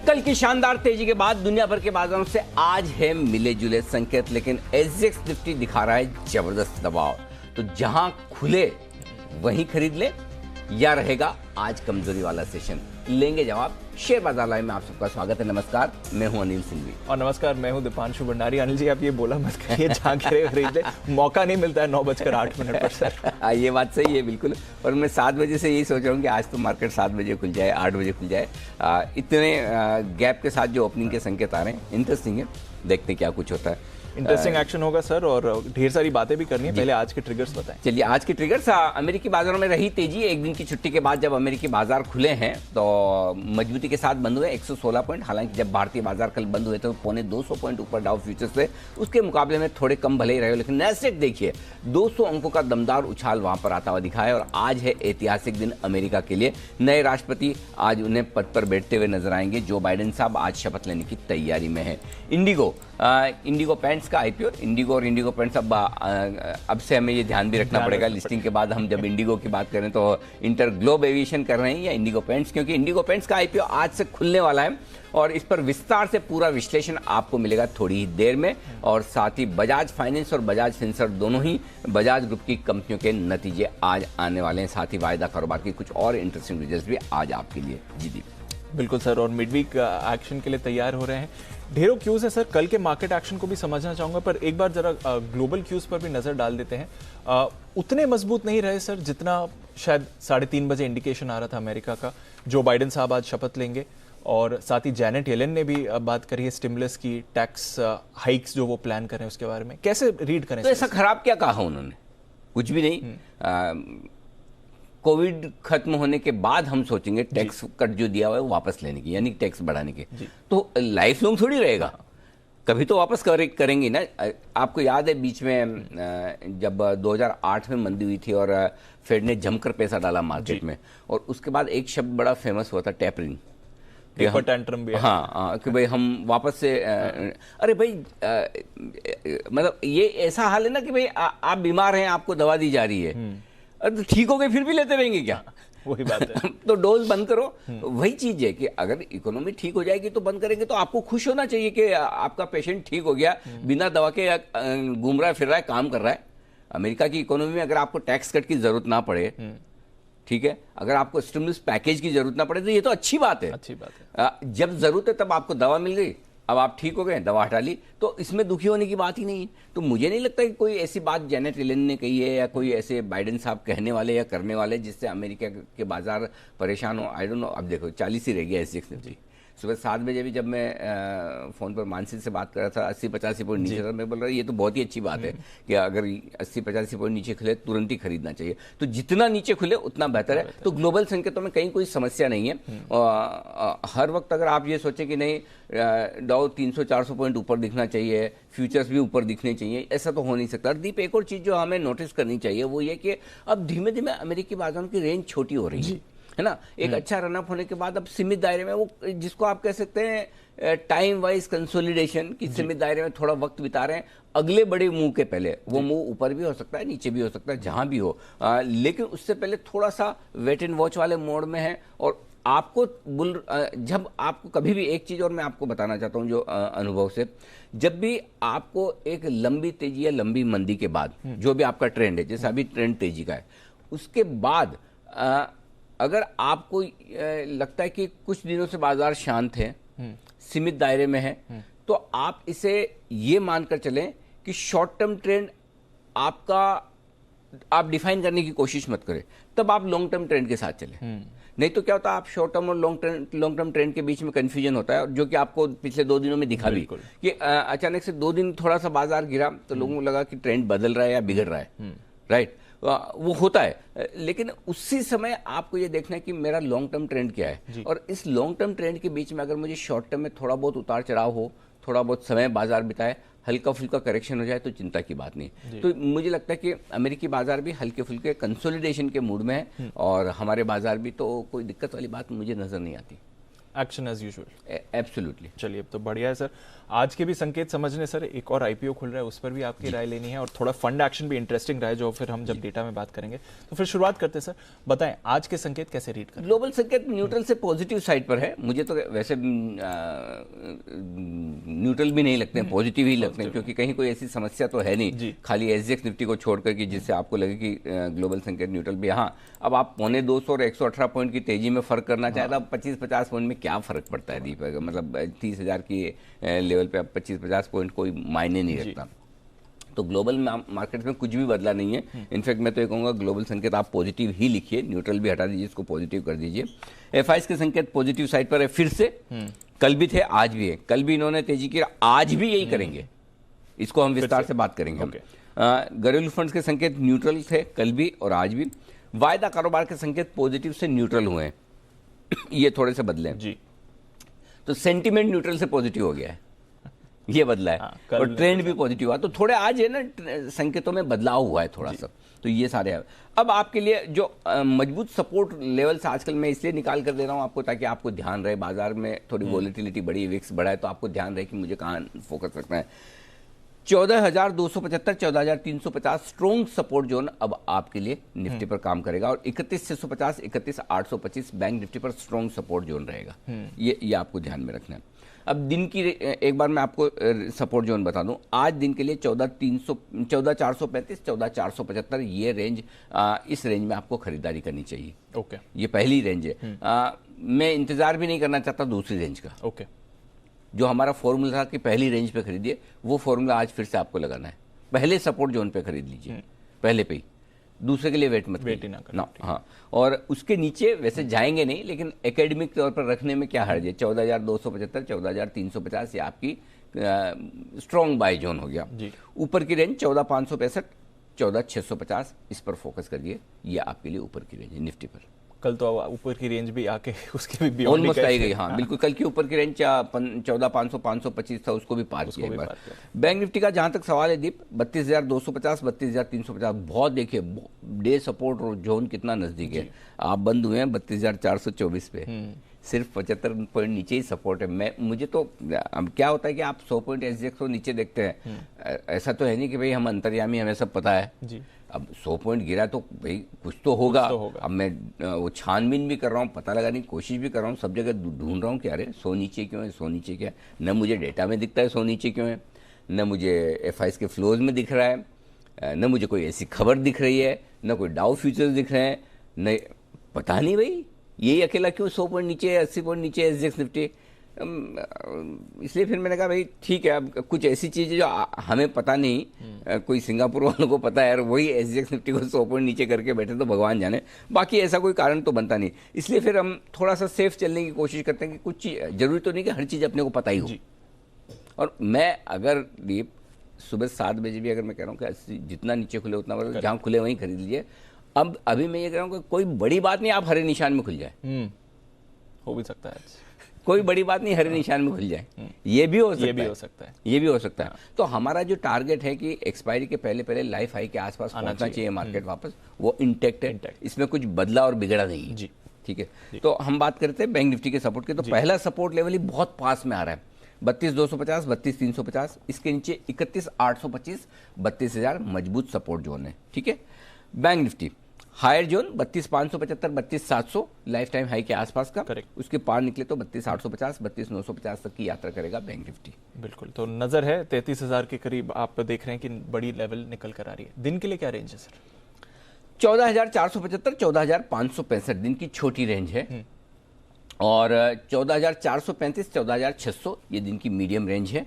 कल की शानदार तेजी के बाद दुनिया भर के बाजारों से आज है मिले जुले संकेत, लेकिन एसजीएक्स निफ्टी दिखा रहा है जबरदस्त दबाव। तो जहां खुले वहीं खरीद ले या रहेगा आज कमजोरी वाला सेशन, लेंगे जवाब। शेयर बाजार लाइव में आप सबका स्वागत है। नमस्कार, मैं हूं अनिल सिंघवी। और नमस्कार, मैं हूं दीपांशु भंडारी। अनिल जी, आप ये बोला मत करिए, जहां गिरे खरीद ले, मौका नहीं मिलता है 9:08 पर सर। ये बात सही है बिल्कुल। और मैं 7 बजे से यही सोच रहा हूँ कि आज तो मार्केट 7 बजे खुल जाए, 8 बजे खुल जाए। इतने गैप के साथ जो ओपनिंग के संकेत आ रहे हैं, इंटरेस्टिंग है। देखते क्या कुछ होता है। इंटरेस्टिंग एक्शन होगा सर, और ढेर सारी बातें भी करनी है। पहले आज के ट्रिगर्स बताएं। चलिए, आज के ट्रिगर्स। अमेरिकी बाजारों में रही तेजी। एक दिन की छुट्टी के बाद जब अमेरिकी बाजार खुले हैं तो मजबूती के साथ बंद हुए, 116 पॉइंट। हालांकि जब भारतीय बाजार कल बंद हुए तो पौने 200 पॉइंट ऊपर डाउ फ्यूचर्स थे, उसके मुकाबले में थोड़े कम भले ही रहे, लेकिन नैस्डैक देखिए 200 अंकों का दमदार उछाल वहां पर आता हुआ दिखा है। और आज है ऐतिहासिक दिन अमेरिका के लिए। नए राष्ट्रपति आज उन्हें पद पर बैठते हुए नजर आएंगे। जो बाइडेन साहब आज शपथ लेने की तैयारी में है। इंडिगो पेंट्स का आईपीओ, इंडिगो और इंडिगो पेंट्स, अब से हमें ये ध्यान भी रखना पड़ेगा लिस्टिंग के बाद। हम जब इंडिगो की बात करें तो इंटर ग्लोब एविएशन कर रहे हैं या इंडिगो पेंट्स, क्योंकि इंडिगो पेंट्स का आईपीओ आज से खुलने वाला है और इस पर विस्तार से पूरा विश्लेषण आपको मिलेगा थोड़ी ही देर में। और साथ ही बजाज फाइनेंस और बजाज फिनसर्व दोनों ही बजाज ग्रुप की कंपनियों के नतीजे आज आने वाले हैं। साथ ही वायदा कारोबार की कुछ और इंटरेस्टिंग रिजल्ट्स भी आज आपके लिए। जी बिल्कुल सर, और मिड वीक एक्शन के लिए तैयार हो रहे हैं। ढेरों क्यूज है सर, कल के मार्केट एक्शन को भी समझना चाहूंगा, पर एक बार जरा ग्लोबल क्यूज पर भी नजर डाल देते हैं। उतने मजबूत नहीं रहे सर जितना शायद 3:30 बजे इंडिकेशन आ रहा था अमेरिका का। जो बाइडेन साहब आज शपथ लेंगे, और साथ ही जैनेट येलेन ने भी बात करी है स्टिमुलस की, टैक्स हाइक्स जो वो प्लान कर रहे हैं उसके बारे में। कैसे रीड करें? तो ऐसा खराब क्या कहा उन्होंने? कुछ भी नहीं। कोविड खत्म होने के बाद हम सोचेंगे टैक्स कट जो दिया हुआ है वो वापस लेने की, यानी टैक्स बढ़ाने की। तो लाइफ लॉन्ग थोड़ी रहेगा, कभी तो वापस करेंगे ना। आपको याद है बीच में जब 2008 में मंदी हुई थी और फेड ने जमकर पैसा डाला मार्केट में, और उसके बाद एक शब्द बड़ा फेमस हुआ था, टैपरिंग। टेंट्रम भी। हाँ, कि भाई हम वापस से अरे भाई, मतलब ये ऐसा हाल है ना कि भाई आप बीमार हैं, आपको दवा दी जा रही है, तो ठीक हो गए फिर भी लेते रहेंगे क्या? वही बात है। तो डोज बंद करो। वही चीज है कि अगर इकोनॉमी ठीक हो जाएगी तो बंद करेंगे, तो आपको खुश होना चाहिए कि आपका पेशेंट ठीक हो गया, बिना दवा के घूम रहा है, फिर रहा है, काम कर रहा है। अमेरिका की इकोनॉमी में अगर आपको टैक्स कट की जरूरत ना पड़े, ठीक है, अगर आपको स्टिमुलस पैकेज की जरूरत ना पड़े, तो ये तो अच्छी बात है। अच्छी बात है। जब जरूरत है तब आपको दवा मिल गई, अब आप ठीक हो गए, दवा हटा ली, तो इसमें दुखी होने की बात ही नहीं है। तो मुझे नहीं लगता कि कोई ऐसी बात जैनेट येलेन ने कही है या कोई ऐसे बाइडेन साहब कहने वाले या करने वाले जिससे अमेरिका के बाजार परेशान हो। I don't know. अब देखो 40 ही रह गया एसजीएक्स निफ्टी। सुबह 7 बजे भी जब मैं फ़ोन पर मानसी से बात कर रहा था, 80-85 पॉइंट नीचे था। मैं बोल रहा ये तो बहुत ही अच्छी बात है कि अगर 80-85 पॉइंट नीचे खुले तुरंत ही खरीदना चाहिए। तो जितना नीचे खुले उतना बेहतर है। तो ग्लोबल संकेतों में कहीं कोई समस्या नहीं है। हर वक्त अगर आप ये सोचें कि नहीं डाउ 300-400 पॉइंट ऊपर दिखना चाहिए, फ्यूचर्स भी ऊपर दिखने चाहिए, ऐसा तो हो नहीं सकता। दीप, एक और चीज़ जो हमें नोटिस करनी चाहिए वो ये कि अब धीमे धीमे अमेरिकी बाजारों की रेंज छोटी हो रही है ना। एक अच्छा रनअप होने के बाद अब सीमित दायरे में, वो जिसको आप कह सकते हैं टाइम वाइज कंसोलिडेशन की सीमित दायरे में थोड़ा वक्त बिता रहे हैं। अगले बड़े मूव के पहले वो मूव ऊपर भी हो सकता है, नीचे भी हो सकता है, जहां भी हो, लेकिन उससे पहले थोड़ा सा वेट एंड वॉच वाले मोड में है। और आपको जब आपको कभी भी एक चीज और मैं आपको बताना चाहता हूं जो अनुभव से, जब भी आपको एक लंबी तेजी या लंबी मंदी के बाद जो भी आपका ट्रेंड है, जैसे अभी ट्रेंड तेजी का है, उसके बाद अगर आपको लगता है कि कुछ दिनों से बाजार शांत है, सीमित दायरे में है, तो आप इसे ये मानकर चलें कि शॉर्ट टर्म ट्रेंड आपका आप डिफाइन करने की कोशिश मत करें, तब आप लॉन्ग टर्म ट्रेंड के साथ चलें। नहीं तो क्या होता है, आप शॉर्ट टर्म और लॉन्ग टर्म ट्रेंड के बीच में कंफ्यूजन होता है, जो कि आपको पिछले 2 दिनों में दिखा भी कि अचानक से 2 दिन थोड़ा सा बाजार गिरा तो लोगों को लगा कि ट्रेंड बदल रहा है या बिगड़ रहा है, राइट। वो होता है, लेकिन उसी समय आपको ये देखना है कि मेरा लॉन्ग टर्म ट्रेंड क्या है। और इस लॉन्ग टर्म ट्रेंड के बीच में अगर मुझे शॉर्ट टर्म में थोड़ा बहुत उतार चढ़ाव हो, थोड़ा बहुत समय बाजार बिताए, हल्का फुल्का करेक्शन हो जाए, तो चिंता की बात नहीं। तो मुझे लगता है कि अमेरिकी बाजार भी हल्के फुल्के कंसोलिडेशन के मूड में है, और हमारे बाजार भी, तो कोई दिक्कत वाली बात मुझे नजर नहीं आती। Action as usual. एब्सोल्युटली। चलिए, अब तो बढ़िया है सर। आज के भी संकेत समझने सर, एक और आईपीओ खुल रहा है, उस पर भी आपकी राय लेनी है, और थोड़ा फंड एक्शन भी इंटरेस्टिंग रहा है, जो फिर हम जब डेटा में बात करेंगे। तो फिर शुरुआत करते हैं सर, बताएं आज के संकेत कैसे रीड करें। ग्लोबल संकेत न्यूट्रल से पॉजिटिव साइड पर है। मुझे तो वैसे न्यूट्रल भी नहीं लगते हैं, पॉजिटिव ही लगते हैं, क्योंकि कहीं कोई ऐसी समस्या तो है नहीं, खाली एसजीएक्स निफ्टी को छोड़कर कि जिससे आपको लगे कि ग्लोबल संकेत न्यूट्रल भी। हाँ, अब आप 250 और 118 पॉइंट की तेजी में फर्क करना चाहता, अब 25-50 पॉइंट में क्या फर्क पड़ता है दीपक, मतलब 30,000 की लेवल पे अब 25-50 पॉइंट कोई मायने नहीं रखता। तो ग्लोबल मार्केट में कुछ भी बदला नहीं है। इनफैक्ट मैं तो ये कहूँगा ग्लोबल संकेत आप पॉजिटिव ही लिखिए, न्यूट्रल भी हटा दीजिए, इसको पॉजिटिव कर दीजिए। एफआईएस के संकेत पॉजिटिव साइड पर है फिर से, कल भी थे आज भी है। कल भी इन्होंने तेजी की, आज भी यही करेंगे, इसको हम विस्तार से बात करेंगे। घरेलू फंड्स के संकेत न्यूट्रल थे कल भी और आज भी। वायदा कारोबार के संकेत पॉजिटिव से न्यूट्रल हुए हैं, ये थोड़े से बदले जी। तो सेंटीमेंट न्यूट्रल से पॉजिटिव हो गया है, ये बदला है। और ट्रेंड भी पॉजिटिव हुआ, तो थोड़े आज है ना संकेतों में बदलाव हुआ है थोड़ा सा। तो ये सारे है। अब आपके लिए जो मजबूत सपोर्ट लेवल्स आजकल मैं इसलिए निकाल कर दे रहा हूं आपको, ताकि आपको ध्यान रहे, बाजार में थोड़ी वॉलेटिलिटी बढ़ी, विक्स बढ़ा है, तो आपको ध्यान रहे कि मुझे कहां फोकस रखना है। 14,275, 14,350 स्ट्रॉन्ग सपोर्ट जोन अब आपके लिए निफ्टी पर काम करेगा, और 31,650, 31,825 बैंक निफ्टी पर स्ट्रॉन्ग सपोर्ट जोन रहेगा। ये आपको ध्यान में रखना है। अब दिन की एक बार मैं आपको सपोर्ट जोन बता दूं, आज दिन के लिए 14,435, 14,475 ये रेंज, इस रेंज में आपको खरीदारी करनी चाहिए। ओके, ये पहली रेंज है। मैं इंतजार भी नहीं करना चाहता दूसरी रेंज का। ओके, जो हमारा फॉर्मूला था कि पहली रेंज पे खरीदिए, वो फॉर्मूला आज फिर से आपको लगाना है। पहले सपोर्ट जोन पे खरीद लीजिए, पहले पे ही, दूसरे के लिए वेट मत वेट ही ना करना। हाँ, और उसके नीचे वैसे जाएंगे नहीं, लेकिन एकेडमिक तौर पर रखने में क्या हर्ज है। 14,275, 14,350 ये आपकी स्ट्रॉन्ग बाय जोन हो गया। ऊपर की रेंज 14,565, 14,650, इस पर फोकस करिए, ये आपके लिए ऊपर की रेंज है निफ्टी पर। कल तो ऊपर की रेंज भी आके उसके भी ऑलमोस्ट आई गई। हाँ, बिल्कुल, कल की ऊपर की रेंज 14,500, 525 था, उसको भी पार किया एक बार। बैंक निफ्टी का जहां तक सवाल है दीप, 32,250, 32,350 बहुत, देखिए डे सपोर्ट जोन कितना नजदीक है। आप बंद हुए हैं 32,424 पे, सिर्फ 75 पॉइंट नीचे ही सपोर्ट है। मुझे तो अब क्या होता है कि आप 100 पॉइंट एसजीएक्स को नीचे देखते हैं, ऐसा तो है नहीं कि भाई हम अंतर्यामी, हमें सब पता है जी। अब 100 पॉइंट गिरा तो भाई कुछ तो होगा। अब मैं वो छानबीन भी कर रहा हूँ, पता लगाने की कोशिश भी कर रहा हूँ, सब जगह ढूंढ रहा हूँ कि अरे 100 नीचे क्यों है, 100 नीचे क्या है। न मुझे डेटा में दिखता है 100 नीचे क्यों है, न मुझे एफआईएस के फ्लोज में दिख रहा है, न मुझे कोई ऐसी खबर दिख रही है, न कोई डाउ फ्यूचर्स दिख रहे हैं, न पता नहीं भाई यही अकेला क्यों 100 पॉइंट नीचे, 80 पॉइंट नीचे एसजीएक्स निफ्टी। इसलिए फिर मैंने कहा भाई ठीक है, अब कुछ ऐसी चीज़ें जो हमें पता नहीं, कोई सिंगापुर वालों को पता है, और वही एसजीएक्स निफ्टी को 100 पॉइंट नीचे करके बैठे तो भगवान जाने, बाकी ऐसा कोई कारण तो बनता नहीं। इसलिए फिर हम थोड़ा सा सेफ चलने की कोशिश करते हैं कि कुछ चीज़, जरूरी तो नहीं कि हर चीज़ अपने को पता ही हो। और मैं अगर दीप सुबह 7 बजे भी अगर मैं कह रहा हूँ कि जितना नीचे खुले उतना बड़ा, जहाँ खुले वहीं खरीद लीजिए। अब अभी मैं ये कह रहा हूँ कि कोई बड़ी बात नहीं आप हरे निशान में खुल जाए, हो भी सकता है, कोई बड़ी बात नहीं हरे निशान में खुल जाए, ये भी हो सकता है, ये भी हो सकता है। तो हमारा जो टारगेट है कि एक्सपायरी के पहले पहले लाइफ हाई के आसपास पहुंचना चाहिए मार्केट वापस, वो इंटैक्ट है, इसमें कुछ बदला और बिगड़ा नहीं है जी। ठीक है, तो हम बात करते हैं बैंक निफ्टी के सपोर्ट की। तो पहला सपोर्ट लेवल ही बहुत पास में आ रहा है, 32,250, 32,350, इसके नीचे 31,825, 32,000 मजबूत सपोर्ट जोन है। ठीक है, bank nifty higher zone 32,575, 32,700 life time high के आसपास का, उसके पार निकले तो 32,850, 32,950 तक की यात्रा करेगा बैंक निफ्टी। बिल्कुल, तो नजर है 33,000 के करीब आप देख रहे हैं कि बड़ी लेवल निकल कर आ रही है। दिन के लिए क्या रेंज है सर? 14,475, 14,565 दिन की छोटी रेंज है, और 14,435, 14,600 ये दिन की मीडियम रेंज है,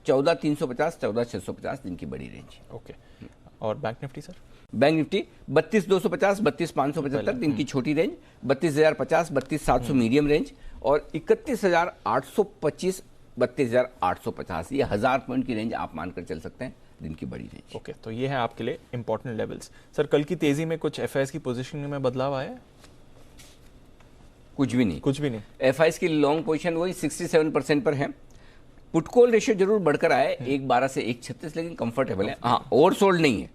14,350, 14,650 दिन की बड़ी रेंज है। ओके, और bank Nifty sir? Bank Nifty 32,250, 32,575 दिन की छोटी रेंज, 32,050, 32,700 मीडियम रेंज, और 31,825, 32,850 ये 1000 पॉइंट की रेंज आप मानकर चल सकते हैं, दिन की बड़ी रेंज। ओके, तो ये है आपके लिए इंपॉर्टेंट लेवल्स। सर कल की तेजी में कुछ एफआईएस की पोजीशनिंग में बदलाव आया है? कुछ भी नहीं, कुछ भी नहीं। एफआईएस की लॉन्ग पोजीशन वही 67% पर है। पुट कॉल रेशियो जरूर बढ़कर आए 1.12 से 1.36, लेकिन कंफर्टेबल है। हाँ, ओवरसोल्ड नहीं है,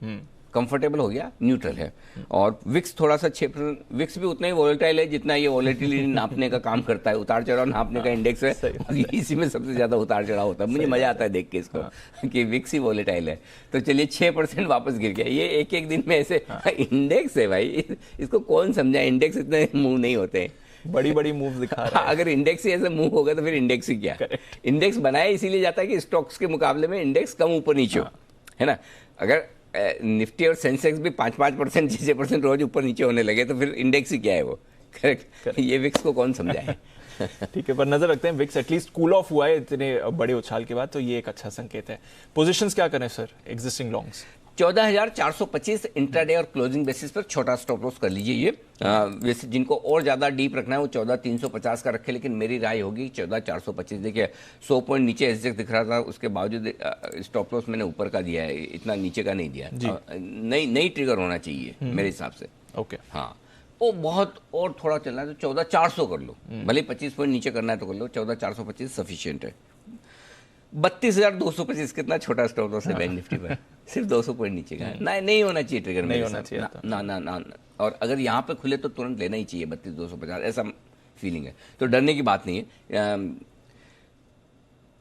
कंफर्टेबल हो गया, न्यूट्रल है। और विक्स थोड़ा सा 6%, विक्स भी उतना ही वोलेटाइल है जितना ये वोलेटिलिटी नापने का काम करता है, उतार चढ़ाव नापने का इंडेक्स है, इसी में सबसे ज्यादा उतार चढ़ाव होता है। मुझे मजा आता है देख के इसको कि विक्स ही वोलेटाइल है। तो चलिए 6% वापस गिर गया, ये एक एक दिन में ऐसे इंडेक्स है भाई, इसको कौन समझा, इंडेक्स इतने मूव नहीं होते हैं, बड़ी बड़ी मूव दिखा रहा है। अगर इंडेक्स ही ऐसे मूव होगा तो फिर इंडेक्स ही क्या। इंडेक्स बनाया इसीलिए जाता है कि स्टॉक्स के मुकाबले में इंडेक्स कम ऊपर नीचे हो, है ना। अगर निफ्टी और सेंसेक्स भी 5-5%, 6% रोज ऊपर नीचे होने लगे तो फिर इंडेक्स ही क्या है वो। करेक्ट, ये विक्स को कौन समझाए। ठीक है, पर नजर रखते हैं विक्स एटलीस्ट कूल ऑफ हुआ है इतने बड़े उछाल के बाद, तो ये एक अच्छा संकेत है। पोजीशंस क्या करें सर एग्जिस्टिंग लॉन्ग्स? 14,425 इंट्राडे और क्लोजिंग बेसिस पर छोटा स्टॉप लॉस कर लीजिए। ये वैसे जिनको और ज्यादा डीप रखना है वो 14,350 का रखे, लेकिन मेरी राय होगी 14,425। देखिए 100 पॉइंट नीचे एसजेक्स दिख रहा था, उसके बावजूद स्टॉप लॉस मैंने ऊपर का दिया है, इतना नीचे का नहीं दिया। नई ट्रिगर होना चाहिए मेरे हिसाब से। ओके, हाँ, वो बहुत और थोड़ा चलना है तो 14,400 कर लो, भले 25 पॉइंट नीचे करना है तो कर लो, 14,425 सफिशिएंट है। 32,225 कितना छोटा स्टॉप लॉस है बैंक निफ्टी पर, सिर्फ 200 पॉइंट नीचे का है। नहीं होना चाहिए ट्रिगर, नहीं होना चाहिए ना। और अगर यहाँ पे खुले तो तुरंत लेना ही चाहिए 32,250, ऐसा फीलिंग है, तो डरने की बात नहीं है।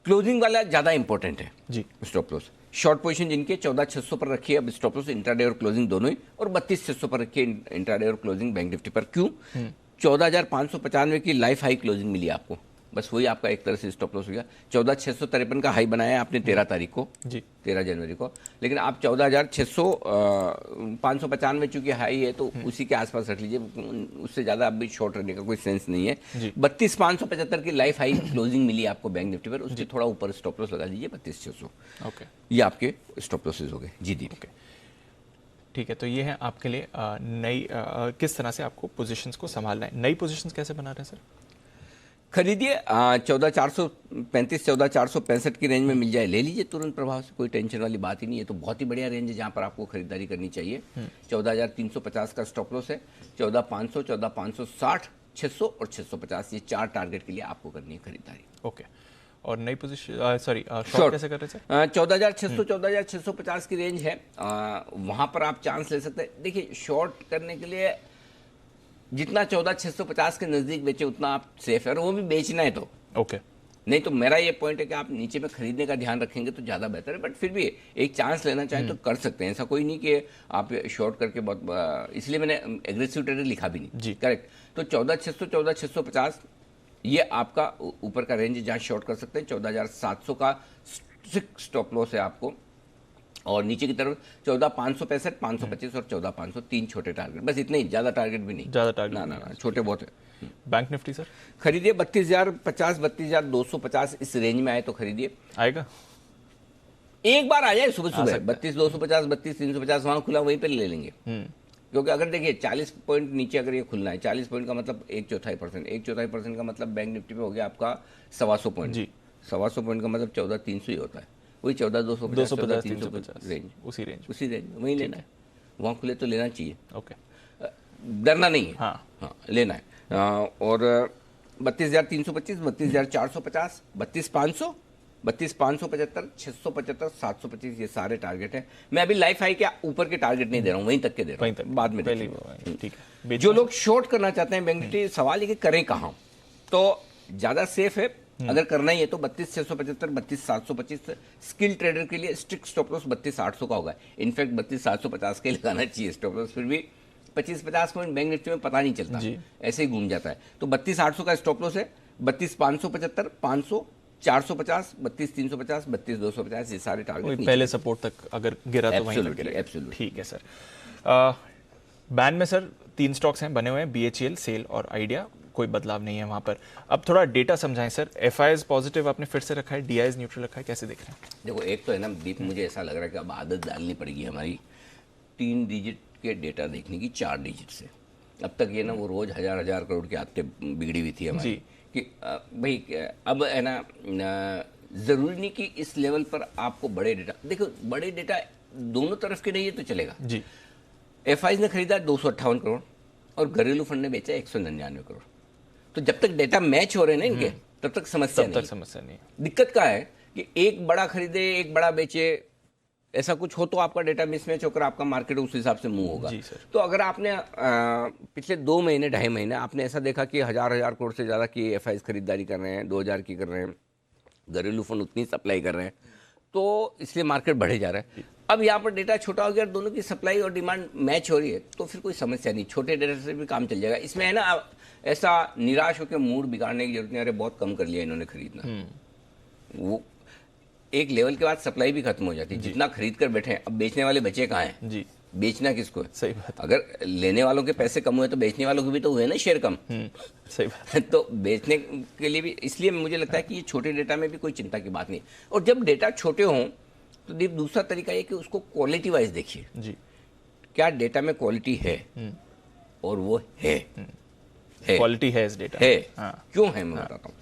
क्लोजिंग वाला ज्यादा इंपॉर्टेंट है जी, स्टॉप लॉस। शॉर्ट पोजीशन जिनके 14,600 पर रखिए अब स्टॉप लॉस इंट्राडे और क्लोजिंग दोनों ही, और 32,600 पर रखिए इंट्राडे और क्लोजिंग बैंक निफ्टी पर। क्यों? 14,595 की लाइफ हाई क्लोजिंग मिली आपको, बस वही आपका एक तरह से स्टॉप लॉस हो गया। 14,653 का हाई बनाया है आपने 13 तारीख को जी, 13 जनवरी को, लेकिन आप 14,595 चूंकि हाई है तो उसी के आसपास रख लीजिए, उससे ज्यादा अब भी शॉर्ट रहने का कोई सेंस नहीं है। 32,575 की लाइफ हाई क्लोजिंग मिली आपको बैंक निफ्टी पर, उससे थोड़ा ऊपर स्टॉप लॉस लगा दीजिए 32,600। ओके, ये आपके स्टॉप लॉसेज हो गए जी दी। ठीक है, तो ये है आपके लिए नई किस तरह से आपको पोजीशंस को संभालना है। नई पोजीशंस कैसे बना रहे हैं सर? खरीदिए 14,435 14,465 की रेंज में मिल जाए ले लीजिए तुरंत प्रभाव से, कोई टेंशन वाली बात ही नहीं है। तो बहुत ही बढ़िया रेंज है जहां पर आपको खरीदारी करनी चाहिए। 14,350 का स्टॉप लॉस है, 14,500, 14,560, 600 और 650, ये 4 टारगेट के लिए आपको करनी है खरीदारी। ओके, और नई पोजीशन सॉरी शॉर्ट कैसे कर रहे हैं? 14,600, 14,650 की रेंज है, वहां पर आप चांस ले सकते हैं। देखिए शॉर्ट करने के लिए जितना 14,650 के नजदीक बेचे उतना आप सेफ है, और वो भी बेचना है तो ओके। नहीं तो मेरा ये पॉइंट है कि आप नीचे में खरीदने का ध्यान रखेंगे तो ज्यादा बेहतर है, बट फिर भी एक चांस लेना चाहें तो कर सकते हैं। ऐसा कोई नहीं कि आप शॉर्ट करके बहुत, इसलिए मैंने एग्रेसिव ट्रेडर लिखा भी नहीं जी, करेक्ट। तो 14,600, 14,650 ये आपका ऊपर का रेंज जहां शॉर्ट कर सकते हैं। 14,700 का स्टॉप लॉस है आपको, और नीचे की तरफ 14,565, 525 और 14,500, 3 छोटे टारगेट, बस इतने ही, ज्यादा टारगेट भी नहीं, ज्यादा टारगेट ना, छोटे बहुत है। बैंक निफ्टी सर खरीदिए 32,050, 32,250 इस रेंज में आए तो खरीदिए, आएगा एक बार आ जाए सुबह 32,250, 32,350 वहां खुला वहीं पे ले लेंगे। क्योंकि अगर देखिए 40 पॉइंट नीचे अगर ये खुलना है, 40 पॉइंट का मतलब 1/4%, का मतलब बैंक निफ्टी पे हो गया आपका 125 पॉइंट जी, 125 पॉइंट का मतलब 14,300 ही होता है, वही 14,250, 14,350 रेंज, उसी रेंज वहीं लेना है, वहां खुले तो लेना चाहिए। ओके, डरना नहीं है, हाँ लेना है। और 32,325, 32,450, 32,500, 32,575, 675, 725 ये सारे टारगेट हैं। मैं अभी लाइफ हाई के ऊपर के टारगेट नहीं दे रहा हूँ, वहीं तक के दे रहा हूँ, बाद में ठीक है। जो लोग शॉर्ट करना चाहते हैं बैंक निफ्टी, सवाल ये कि करें कहाँ, तो ज्यादा सेफ है अगर करना ही है तो 32,675, 32,725 स्किल ट्रेडर के लिए स्ट्रिक्ट स्टॉप लॉस 32,800 का होगा। इनफैक्ट 32,750 के लगाना चाहिए स्टॉप लॉस, फिर भी 25-50 पॉइंट बैंक निफ्टी में पता नहीं चलता, ऐसे ही घूम जाता है। तो 32,800 का स्टॉप लॉस है, 32,575, 500, 450, 32,350, 32,250 ये सारे टारगेट पहले सपोर्ट तक अगर गिरा तो वहीं तक गिरेगा। एब्सोल्युटली ठीक है सर। बैन में सर 3 स्टॉक्स हैं बने हुए हैं, BHEL, सेल और आइडिया, कोई बदलाव नहीं है वहां पर। अब थोड़ा डेटा समझाएं सर। FIs पॉजिटिव आपने फिर से रखा है, DIs न्यूट्रल रखा है, कैसे देख रहे हैं? देखो एक तो है ना दीप, मुझे ऐसा लग रहा है कि अब आदत डालनी पड़ेगी हमारी 3 डिजिट के डेटा देखने की 4 डिजिट से। अब तक ये ना वो रोज 1,000 करोड़ की आदतें बिगड़ी हुई थी हमारी कि भाई अब है ना, जरूरी नहीं कि इस लेवल पर आपको बड़े डेटा, देखो बड़े डेटा दोनों तरफ के नहीं है तो चलेगा जी। FIs ने खरीदा 258 करोड़ और घरेलू फंड ने बेचा 199 करोड़। तो जब तक डेटा मैच हो रहे हैं ना इनके, तब तक समस्या नहीं। समस्या नहीं। दिक्कत क्या है कि एक बड़ा खरीदे एक बड़ा बेचे, ऐसा कुछ हो तो आपका डेटा मिसमैच होकर आपका मार्केट उस हिसाब से मूव होगा। जी सर। तो अगर आपने पिछले 2 महीने 2.5 महीने आपने ऐसा देखा कि हजार करोड़ से ज़्यादा की एफ खरीदारी कर रहे हैं, 2000 की कर रहे हैं, घरेलू फंड उतनी सप्लाई कर रहे हैं, तो इसलिए मार्केट बढ़े जा रहा है। अब यहाँ पर डेटा छोटा हो गया, दोनों की सप्लाई और डिमांड मैच हो रही है, तो फिर कोई समस्या नहीं, छोटे डेटा से भी काम चल जाएगा। इसमें है ना ऐसा निराश होकर मूड बिगाड़ने की जरूरत नहीं, अरे बहुत कम कर लिया इन्होंने खरीदना। वो एक लेवल के बाद सप्लाई भी खत्म हो जाती है, जितना खरीद कर बैठे हैं, अब बेचने वाले बचे कहाँ हैं जी, बेचना किसको है? सही बात। अगर लेने वालों के पैसे कम हुए तो बेचने वालों के भी तो हुए ना शेयर कम। सही बात। तो बेचने के लिए भी, इसलिए मुझे लगता है कि ये छोटे डेटा में भी कोई चिंता की बात नहीं। और जब डेटा छोटे हों तो दीप दूसरा तरीका ये कि उसको क्वालिटी वाइज देखिए, जी, क्या डेटा में क्वालिटी है, और वो है क्वालिटी है इस डेटा है। हाँ। क्यों है मैं बताता हूँ।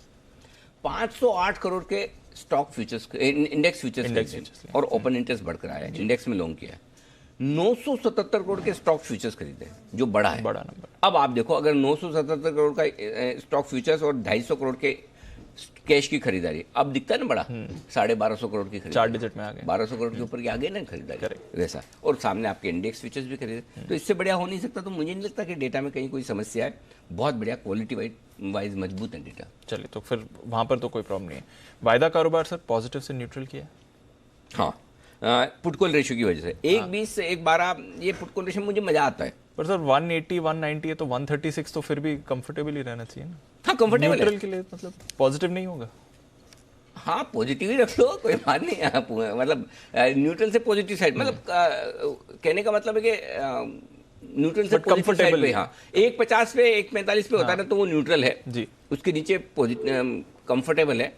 508 करोड़ के स्टॉक फ्यूचर्स, इंडेक्स फ्यूचर्स और ओपन इंटरेस्ट बढ़कर आया है, इंडेक्स में लॉन्ग किया है। 977 करोड़ के स्टॉक फ्यूचर्स खरीदे, जो बड़ा है, बड़ा नंबर। अब आप देखो, अगर 977 करोड़ का स्टॉक फ्यूचर्स और 250 करोड़ के कैश की खरीदारी, अब दिखता है ना बड़ा, 1250 करोड़ की खरीदारी, 4 डिजिट में आ गए, 1200 करोड़ के ऊपर की आ गए ना खरीदारी, वैसा। और सामने आपके इंडेक्स फ्यूचर्स भी खरीदे, तो इससे बढ़िया हो नहीं सकता। तो मुझे नहीं लगता कि डेटा में कहीं कोई समस्या है, बहुत बढ़िया क्वालिटी वाइज मजबूत है डेटा। चलिए, तो फिर वहां पर तो कोई प्रॉब्लम नहीं है। वायदा कारोबार सर पॉजिटिव से न्यूट्रल किया? हाँ, पुट कॉल रेशियो की वजह से 1.20 से 1.12, ये पुट कॉल रेशियो मुझे मजा आता है। पर सर 180 190 है तो 136 तो फिर भी कंफर्टेबल ही रहना चाहिए ना। हाँ, कंफर्टेबल न्यूट्रल के लिए मतलब पॉजिटिव नहीं होगा? हाँ, पॉजिटिव ही रख लो, कोई बात नहीं। आप मतलब न्यूट्रल से पॉजिटिव साइड, मतलब कहने का मतलब है कि न्यूट्रल से पॉजिटिव साइड पे, हाँ, 1.50 पे 1.45 पे होता है ना, तो वो न्यूट्रल है जी। उसके नीचे कंफर्टेबल है।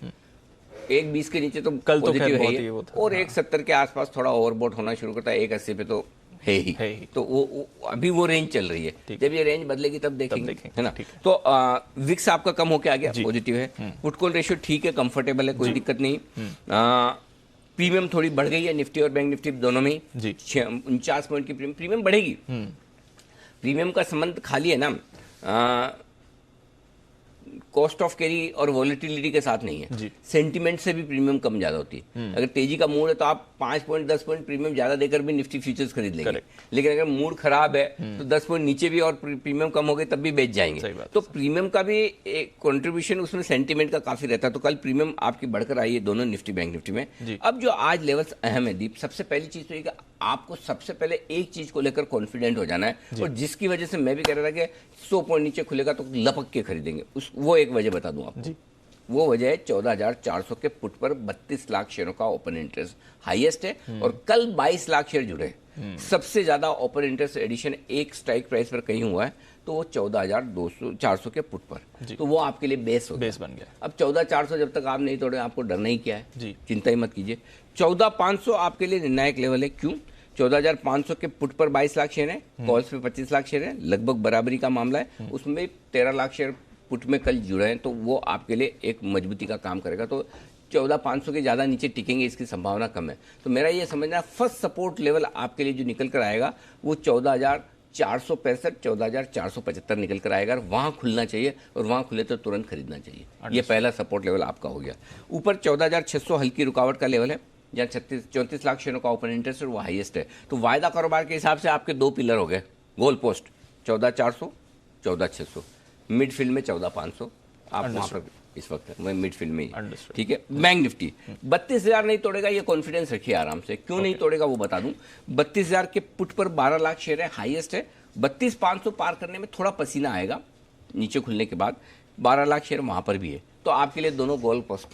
1.20 के नीचे तो कल तो पॉजिटिव खैर है बहुत ही ही, वो था। और 1.70 के आसपास थोड़ा ओवरबॉट होना शुरू करता है, 1.80 पे तो है ही। तो वो अभी वो रेंज चल रही है, जब ये रेंज बदलेगी तब देखेंगे, है ना। तो विक्स आपका कम होके आ गया, पॉजिटिव है। पुट कॉल रेशियो ठीक है, कंफर्टेबल है, कोई दिक्कत नहीं। प्रीमियम थोड़ी बढ़ गई है निफ्टी और बैंक निफ्टी दोनों में, 49 पॉइंट की प्रीमियम बढ़ेगी। प्रीमियम का संबंध खाली है ना कॉस्ट ऑफ कैरी और वॉलेटिलिटी के साथ नहीं है, सेंटिमेंट से भी प्रीमियम कम ज्यादा होती है। अगर तेजी का मूड है तो आप 5 पॉइंट 10 पॉइंट प्रीमियम ज्यादा देकर भी निफ्टी फ्यूचर्स खरीद लेंगे, लेकिन अगर मूड खराब है तो 10 पॉइंट नीचे भी और प्रीमियम कम हो गए तब भी बेच जाएंगे। तो प्रीमियम का भी एक कॉन्ट्रीब्यूशन उसमें सेंटिमेंट का काफी रहता है। तो कल प्रीमियम आपकी बढ़कर आई है दोनों निफ्टी बैंक निफ्टी में। अब जो आज लेवल्स अहम है दीप, सबसे पहली चीज तो ये कि आपको सबसे पहले एक चीज को लेकर कॉन्फिडेंट हो जाना है, और जिसकी वजह से मैं भी कह रहा था कि 100 पॉइंट नीचे खुलेगा तो लपक के खरीदेंगे, वो एक वजह बता दूं आपको। वो वजह है 14,400 के पुट पर 32 लाख शेयरों का ओपन इंटरेस्ट हाईएस्ट है, और कल 22 लाख शेयर जुड़े। सबसे ज्यादा ओपन इंटरेस्ट एडिशन एक स्ट्राइक प्राइस पर कहीं हुआ है, तो वो 14,400 के पुट पर, तो वो आपके लिए बेस बन गया। अब 14,400 जब तक आप नहीं तोड़े आपको डरना ही क्या है, चिंता ही मत कीजिए। 14,500 आपके लिए निर्णायक लेवल है। क्यों? 14,500 के पुट पर 22 लाख शेयर है, कॉल्स पे 25 लाख शेयर है, लगभग बराबरी का मामला है। उसमें 13 लाख शेयर पुट में कल जुड़े हैं, तो वो आपके लिए एक मजबूती का काम करेगा। तो 14,500 के ज़्यादा नीचे टिकेंगे इसकी संभावना कम है। तो मेरा ये समझना है फर्स्ट सपोर्ट लेवल आपके लिए जो निकल कर आएगा वो 14,465 14,475 निकल कर आएगा, वहां खुलना चाहिए, और वहां खुले तो तुरंत खरीदना चाहिए। ये पहला सपोर्ट लेवल आपका हो गया। ऊपर 14,600 हल्की रुकावट का लेवल है, जहाँ 34 लाख शेयरों का ओपन इंटरेस्ट है, वो हाईएस्ट है। तो वायदा कारोबार के हिसाब से आपके 2 पिलर हो गए, गोल पोस्ट 14,400 14,600, मिडफील्ड में 14,500, आप वहां पर इस वक्त मैं मिडफील्ड में ही, ठीक है। बैंक निफ्टी 32,000 नहीं तोड़ेगा, ये कॉन्फिडेंस रखिए आराम से। क्यों नहीं तोड़ेगा वो बता दूं। 32,000 के पुट पर 12 लाख शेयर है, हाईएस्ट है। 32,500 पार करने में थोड़ा पसीना आएगा नीचे खुलने के बाद, 12 लाख शेयर वहां पर भी है। तो आपके लिए दोनों गोल पोस्ट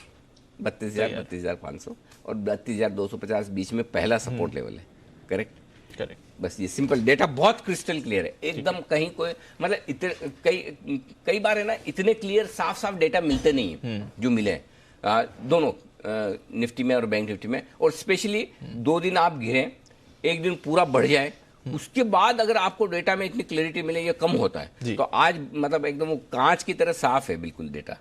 32,000 32,500 और 32,250 बीच में पहला सपोर्ट लेवल है। करेक्ट। बस ये सिंपल डेटा बहुत क्रिस्टल क्लियर है एकदम। कहीं कोई मतलब इतने कई बार है ना, इतने क्लियर साफ साफ डेटा मिलते नहीं है जो मिले दोनों निफ्टी में और बैंक निफ्टी में। और स्पेशली 2 दिन आप गिरे, एक दिन पूरा बढ़ जाए, उसके बाद अगर आपको डेटा में इतनी क्लैरिटी मिले, ये कम होता है। तो आज मतलब एकदम कांच की तरह साफ है बिल्कुल डेटा,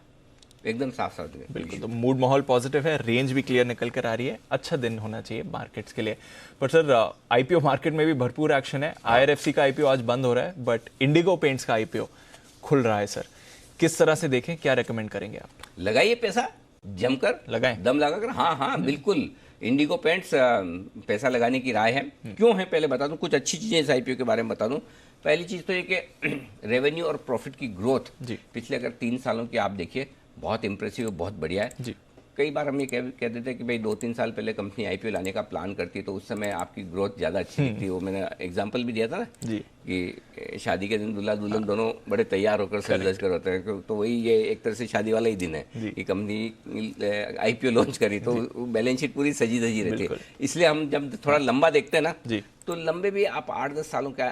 एकदम साफ साफ है बिल्कुल। तो मूड माहौल पॉजिटिव है, रेंज भी क्लियर निकल कर आ रही है, अच्छा दिन होना चाहिए मार्केट्स के लिए। पर सर आईपीओ मार्केट में भी भरपूर एक्शन है। आईआरएफसी का आईपीओ आज बंद हो रहा है, बट इंडिगो पेंट्स का आईपीओ खुल रहा है। सर किस तरह से देखें, क्या रेकमेंड करेंगे आप? लगाइए पैसा, जमकर लगाएं, दम लगाकर। हाँ बिल्कुल, इंडिगो पेंट्स पैसा लगाने की राय है। क्यों है पहले बता दूं, कुछ अच्छी चीजें इस आईपीओ के बारे में बता दूं। पहली चीज तो ये कि रेवेन्यू और प्रॉफिट की ग्रोथ जी। पिछले अगर 3 सालों की आप देखिए बहुत इंप्रेसिव, बहुत बढ़िया है जी। कई बार हम ये कहते थे कि भाई 2-3 साल पहले कंपनी आईपीओ लाने का प्लान करती है तो उस समय आपकी ग्रोथ ज़्यादा अच्छी दिखती है। वो मैंने एग्जांपल भी दिया था ना जी। कि शादी के दिन दूल्हा दुल्हन दोनों बड़े तैयार होकर सज कर होते हैं, तो वही ये एक तरह से शादी वाला ही दिन है कि कंपनी आईपीओ लॉन्च करी तो बैलेंस शीट पूरी सजी धजी रहती है। इसलिए हम जब थोड़ा लंबा देखते हैं ना जी। तो लंबे भी आप 8-10 सालों का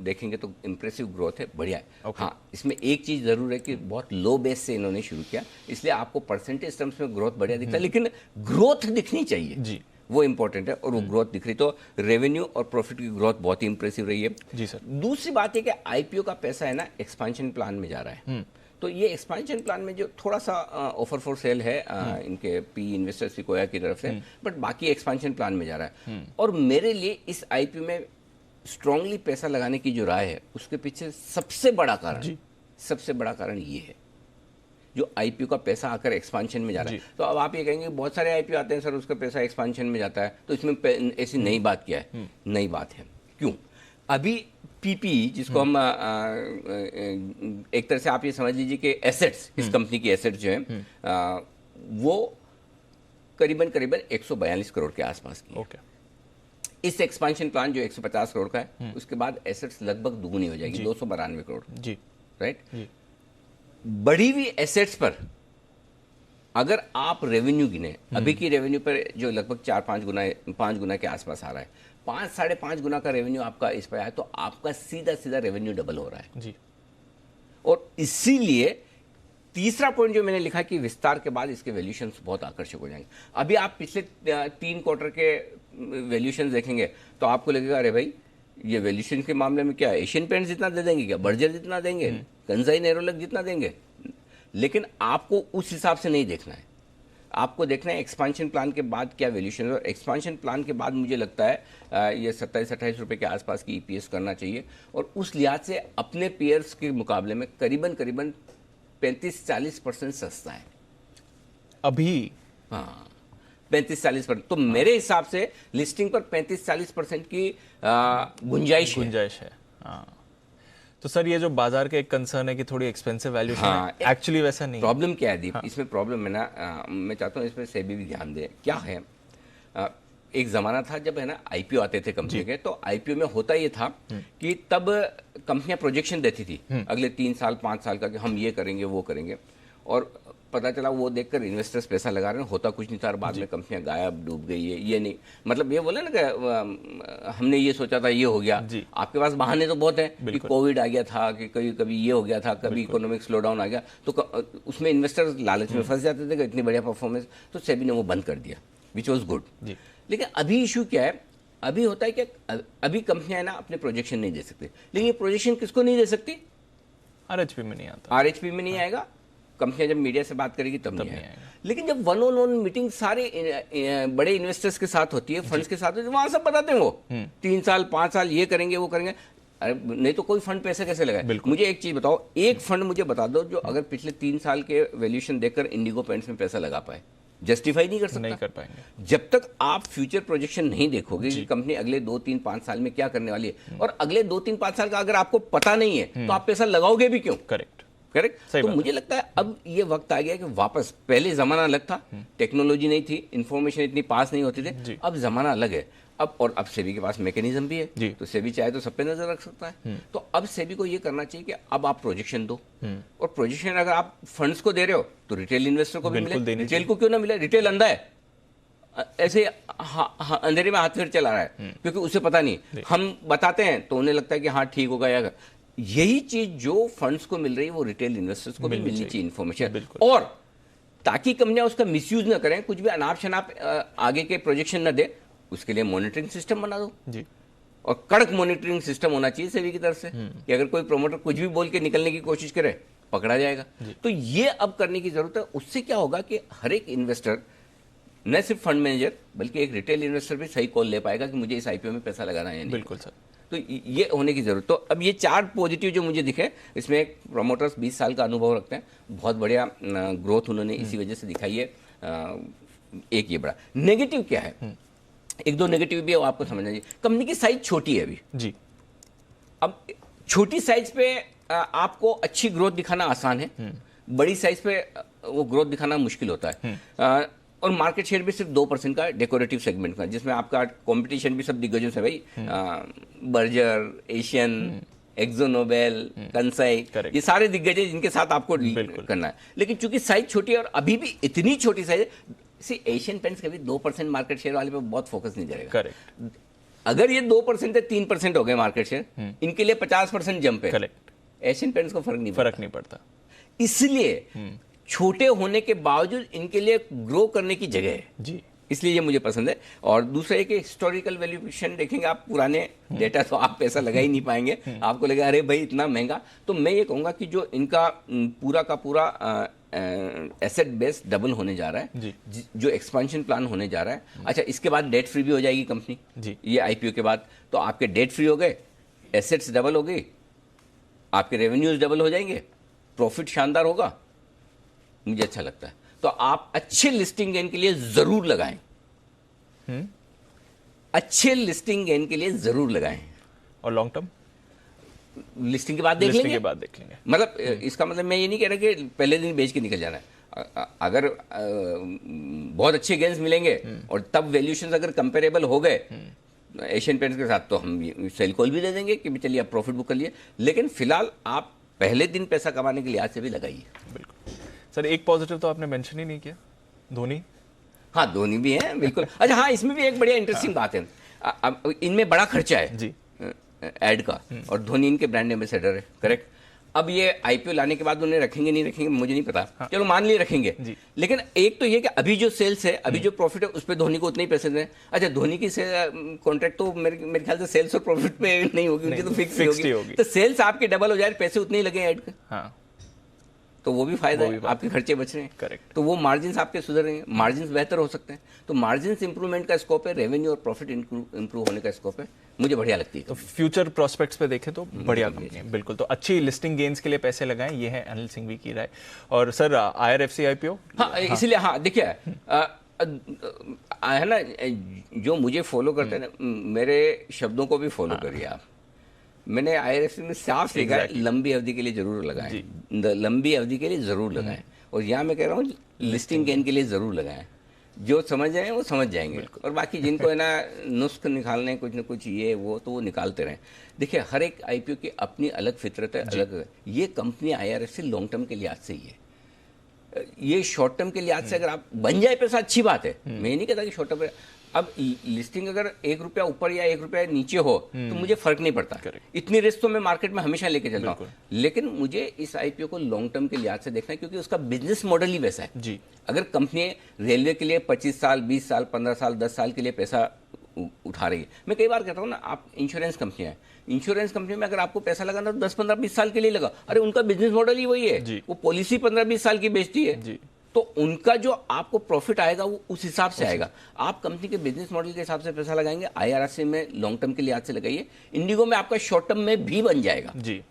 देखेंगे तो इम्प्रेसिव ग्रोथ है, बढ़िया है। हाँ, इसमें एक चीज़ ज़रूर है कि बहुत लो बेस से इन्होंने शुरू किया, इसलिए आपको परसेंटेज टर्म्स में ग्रोथ बढ़िया दिखता है, लेकिन ग्रोथ दिखनी चाहिए जी। वो इंपॉर्टेंट है और वो ग्रोथ दिख रही। तो रेवेन्यू और प्रॉफिट की ग्रोथ बहुत ही इंप्रेसिव रही है। जी सर। दूसरी बात है कि आईपीओ का पैसा है ना एक्सपेंशन प्लान में जा रहा है। तो ये एक्सपेंशन प्लान में जो थोड़ा सा ऑफर फॉर सेल है इनके पी इन्वेस्टर्स सिकोया की तरफ से, बट बाकी एक्सपेंशन प्लान में जा रहा है। और मेरे लिए इस आईपीओ में स्ट्रांगली पैसा लगाने की जो राय है उसके पीछे सबसे बड़ा कारण ये है जो आईपीओ का पैसा आकर एक्सपेंशन में जा रहा है। तो अब आप ये कहेंगे बहुत सारे आईपीओ आते हैं सर उसका पैसा एक्सपेंशन में जाता है, तो इसमें ऐसी नई बात क्या है? नई बात है क्यों? अभी पीपी जिसको हम एक तरह से आप ये समझ लीजिए कि एसेट्स, इस कंपनी की एसेट्स जो है वो करीबन 142 करोड़ के आसपास की है। इस एक्सपेंशन प्लान जो 150 करोड़ का है उसके बाद एसेट्स लगभग दुगुनी हो जाएगी, 292 करोड़ जी। राइट। बढ़ी हुई एसेट्स पर अगर आप रेवेन्यू गिने, अभी की रेवेन्यू पर जो लगभग 5 गुना के आसपास आ रहा है, 5-5.5 गुना का रेवेन्यू आपका इस पर आया, तो आपका सीधा रेवेन्यू डबल हो रहा है जी। और इसीलिए तीसरा पॉइंट जो मैंने लिखा कि विस्तार के बाद इसके वैल्यूशंस बहुत आकर्षक हो जाएंगे। अभी आप पिछले 3 क्वार्टर के वैल्यूशंस देखेंगे तो आपको लगेगा अरे भाई ये वैल्यूशन के मामले में क्या एशियन पेंट्स जितना दे देंगे, क्या बर्जर जितना देंगे, कंसाई नेरोलैक जितना देंगे, लेकिन आपको उस हिसाब से नहीं देखना है। आपको देखना है एक्सपेंशन प्लान के बाद क्या वैल्यूशन है, और एक्सपेंशन प्लान के बाद मुझे लगता है ये 27-28 रुपए के आसपास की ईपीएस करना चाहिए, और उस लिहाज से अपने पीयर्स के मुकाबले में करीबन 35-40% सस्ता है अभी। हाँ, 35-40%। तो मेरे हिसाब से लिस्टिंग पर 35-40% की गुंजाइश है। हाँ। तो सर ये जो बाजार के एक कंसर्न है कि थोड़ी एक्सपेंसिव वैल्यूशन है, एक्चुअली वैसा नहीं। प्रॉब्लम क्या है दीप? हाँ। इसमें प्रॉब्लम है ना, मैं चाहता हूँ इसमें सेबी भी ध्यान दे। क्या है, एक जमाना था जब है ना आईपीओ आते थे कंपनी के, तो आईपीओ में होता ये था कि तब कंपनियां प्रोजेक्शन देती थी अगले 3 साल 5 साल का कि हम ये करेंगे वो करेंगे, और पता चला वो देखकर इन्वेस्टर्स पैसा लगा रहे हैं, होता कुछ नहीं था, और बाद में कंपनियां गायब डूब गई है। ये नहीं मतलब ये बोले ना कि हमने ये सोचा था ये हो गया। आपके पास बहाने तो बहुत हैं कि कोविड आ गया था, कि कभी ये हो गया था, कभी इकोनॉमिक स्लो डाउन आ गया, तो उसमें इन्वेस्टर्स लालच में फंस जाते थे कि इतनी बढ़िया परफॉर्मेंस, तो सेबी ने वो बंद कर दिया, विच वॉज गुड। लेकिन अभी इशू क्या है, अभी होता है कि अभी कंपनियां ना अपने प्रोजेक्शन नहीं दे सकते, लेकिन ये प्रोजेक्शन किसको नहीं दे सकती? आरएचपी में नहीं आता, आरएचपी में नहीं आएगा। कंपनियां जब मीडिया से बात करेगी तब नहीं आएगा। लेकिन जब 1-on-1 मीटिंग सारे बड़े इन्वेस्टर्स के साथ होती है, फंड्स के साथ होती है, वहां सब बताते हैं वो 3 साल 5 साल ये करेंगे वो करेंगे। अरे नहीं तो कोई फंड पैसे कैसे लगाए? मुझे एक चीज बताओ, एक फंड मुझे बता दो जो अगर पिछले 3 साल के वैल्यूएशन देखकर इंडिगो पेंट्स में पैसा लगा पाए। जस्टिफाई नहीं कर सकता, नहीं कर पाएंगे जब तक आप फ्यूचर प्रोजेक्शन नहीं देखोगे कि कंपनी अगले 2-3-5 साल में क्या करने वाली है, और अगले 2-3-5 साल का अगर आपको पता नहीं है तो आप पैसा लगाओगे भी क्यों? करेक्ट। तो मुझे लगता है अब ये वक्त आ गया कि वापस, पहले जमाना अलग था, टेक्नोलॉजी नहीं थी, इंफॉर्मेशन इतनी पास नहीं होती थी, अब जमाना अलग है। अब सेबी के पास मैकेनिज्म भी है, तो सेबी चाहे तो सब पे नजर रख सकता है। तो अब सेबी को ये करना चाहिए कि अब आप प्रोजेक्शन दो, और प्रोजेक्शन अगर आप फंड्स को दे रहे हो तो रिटेल इन्वेस्टर को भी मिले। रिटेल को क्यों ना मिले? रिटेल अंधा है, ऐसे अंधेरे में हाथ फेर चला रहा है, क्योंकि उसे पता नहीं। हम बताते हैं तो उन्हें लगता है कि हाँ ठीक होगा, या यही चीज जो फंड्स को मिल रही है वो रिटेल इन्वेस्टर्स को भी मिलनी चाहिए इन्फॉर्मेशन, और ताकि कंपनियां उसका मिसयूज ना करें, कुछ भी अनाप शनाप आगे के प्रोजेक्शन न दे, उसके लिए मॉनिटरिंग सिस्टम बना दो जी। और कड़क मॉनिटरिंग सिस्टम होना चाहिए सेबी की तरफ से कि अगर कोई प्रोमोटर कुछ भी बोल के निकलने की कोशिश करे पकड़ा जाएगा। तो ये अब करने की जरूरत है। उससे क्या होगा कि हर एक इन्वेस्टर, न सिर्फ फंड मैनेजर बल्कि एक रिटेल इन्वेस्टर भी सही कॉल ले पाएगा कि मुझे इस आईपीओ में पैसा लगाना है। बिल्कुल सर, तो ये होने की जरूरत। तो अब ये 4 पॉजिटिव जो मुझे दिखे, इसमें प्रमोटर्स 20 साल का अनुभव रखते हैं, बहुत बढ़िया ग्रोथ उन्होंने इसी वजह से दिखाई है, एक ये बड़ा नेगेटिव क्या है, एक दो नेगेटिव भी है वो आपको समझना चाहिए। कंपनी की साइज छोटी है अभी जी। अब छोटी साइज पे आपको अच्छी ग्रोथ दिखाना आसान है, बड़ी साइज पे वो ग्रोथ दिखाना मुश्किल होता है। और मार्केट शेयर भी सिर्फ 2% का डेकोरेटिव सेगमेंट का, जिसमें आपका कंपटीशन भी सब दिग्गजों से भाई, बर्जर, एशियन, एक्सो नोबेल, कंसाई, ये सारे दिग्गज हैं जिनके साथ आपको करना है। लेकिन चूंकि साइज छोटी है और अभी भी इतनी छोटी साइज है, एशियन पेंट्स कभी 2% मार्केट शेयर वाले पे बहुत फोकस नहीं करेगा। करेक्ट। अगर ये 2% है 3% हो गए मार्केट शेयर, इनके लिए 50% जंप है। करेक्ट। एशियन पेंट्स को फर्क नहीं पड़ता। इसलिए छोटे होने के बावजूद इनके लिए ग्रो करने की जगह है जी, इसलिए ये मुझे पसंद है। और दूसरा एक हिस्टोरिकल वैल्यूएशन देखेंगे आप, पुराने डेटा तो आप पैसा लगा ही नहीं पाएंगे, आपको लगेगा अरे भाई इतना महंगा। तो मैं ये कहूँगा कि जो इनका पूरा का पूरा एसेट बेस डबल होने जा रहा है, जो एक्सपेंशन प्लान होने जा रहा है। अच्छा, इसके बाद डेट फ्री भी हो जाएगी कंपनी जी, ये आईपीओ के बाद, तो आपके डेट फ्री हो गए, एसेट्स डबल हो गई, आपके रेवेन्यूज डबल हो जाएंगे, प्रॉफिट शानदार होगा, मुझे अच्छा लगता है। तो आप अच्छे लिस्टिंग गेन के लिए जरूर लगाएं, अच्छे लिस्टिंग गेन के लिए जरूर लगाएं। और लॉन्ग टर्म लिस्टिंग के बाद देख लेंगे, मतलब इसका मतलब मैं ये नहीं कह रहा कि पहले दिन बेच के निकल जाना है। अगर बहुत अच्छे गेन्स मिलेंगे और तब वैल्यूएशंस अगर कंपेरेबल हो गए एशियन पेंट्स के साथ, तो हम सेल कॉल भी दे देंगे कि चलिए आप प्रॉफिट बुक कर लिए। लेकिन फिलहाल आप पहले दिन पैसा कमाने के लिहाज से भी लगाइए। बिल्कुल सर, एक पॉजिटिव तो आपने मेंशन ही नहीं किया, धोनी। हाँ, धोनी भी है बिल्कुल। अच्छा हाँ, इसमें भी एक बढ़िया इंटरेस्टिंग बात है, अब इनमें बड़ा खर्चा है जी एड का, और धोनी इनके ब्रांड एम्बेसडर है, करेक्ट। अब ये आईपीओ लाने के बाद उन्हें रखेंगे नहीं रखेंगे मुझे नहीं पता, हाँ। चलो मान लिए रखेंगे, लेकिन एक तो ये कि अभी जो सेल्स है, अभी जो प्रॉफिट है, उस पर धोनी को उतने ही पैसे दें। अच्छा, धोनी की कॉन्ट्रैक्ट तो मेरे ख्याल से सेल्स और प्रॉफिट पे नहीं होगी, उनकी तो फिक्स होगी। तो सेल्स आपके डबल हो जाए, पैसे उतने ही लगे ऐड के, हाँ, तो वो भी फायदा है, आपके खर्चे बच रहे हैं, करेक्ट। तो वो मार्जिन आपके सुधर रहे हैं, मार्जिन बेहतर हो सकते हैं। तो मार्जिन इंप्रूवमेंट का स्कोप है, रेवेन्यू और प्रॉफिट इंप्रूव होने का स्कोप है, मुझे बढ़िया लगती है। तो फ्यूचर प्रोस्पेक्ट्स पे देखें तो बढ़िया कंपनी है, बिल्कुल। तो अच्छी लिस्टिंग गेन्स के लिए पैसे लगाएं, ये है अनिल सिंघवी की राय। और सर IRFC IPO, हाँ, इसलिए हाँ देखिए है ना, जो मुझे फॉलो करते हैं मेरे शब्दों को भी फॉलो करिए आप। मैंने IRFC में साफ लिखा है लंबी अवधि के लिए जरूर लगाएं, लंबी अवधि के लिए जरूर लगाएं। और यहाँ मैं कह रहा हूँ लिस्टिंग गेन के लिए जरूर लगाएं। जो समझ जाए वो समझ जाएंगे, और बाकी जिनको है ना नुस्ख निकालने कुछ न कुछ ये वो, तो वो निकालते रहें। देखिए, हर एक आईपीओ की अपनी अलग फितरत है, अलग। ये कंपनी IRFC लॉन्ग टर्म के लिहाज से ही है, ये शॉर्ट टर्म के लिहाज से अगर आप बन जाए पैसा अच्छी बात है, मैं नहीं कहता कि शॉर्ट टर्म। अब लिस्टिंग अगर ₹1 ऊपर या ₹1 नीचे हो तो मुझे फर्क नहीं पड़ता, इतनी रिस्क तो मैं मार्केट में हमेशा लेके चलता हूँ। लेकिन मुझे इस आईपीओ को लॉन्ग टर्म के लिहाज से देखना है, क्योंकि उसका बिजनेस मॉडल ही वैसा है जी। अगर कंपनी रेलवे के लिए 25 साल 20 साल 15 साल 10 साल के लिए पैसा उठा रही है, मैं कई बार कहता हूँ ना, आप इंश्योरेंस कंपनी है, इंश्योरेंस कंपनी में अगर आपको पैसा लगाना तो 10 15 20 साल के लिए लगा। अरे उनका बिजनेस मॉडल ही वही है, वो पॉलिसी 15 20 साल की बेचती है, तो उनका जो आपको प्रॉफिट आएगा वो उस हिसाब से आएगा। आप कंपनी के बिजनेस मॉडल के हिसाब से पैसा लगाएंगे। IRFC में लॉन्ग टर्म के लिहाज से लगाइए, इंडिगो में आपका शॉर्ट टर्म में भी बन जाएगा जी।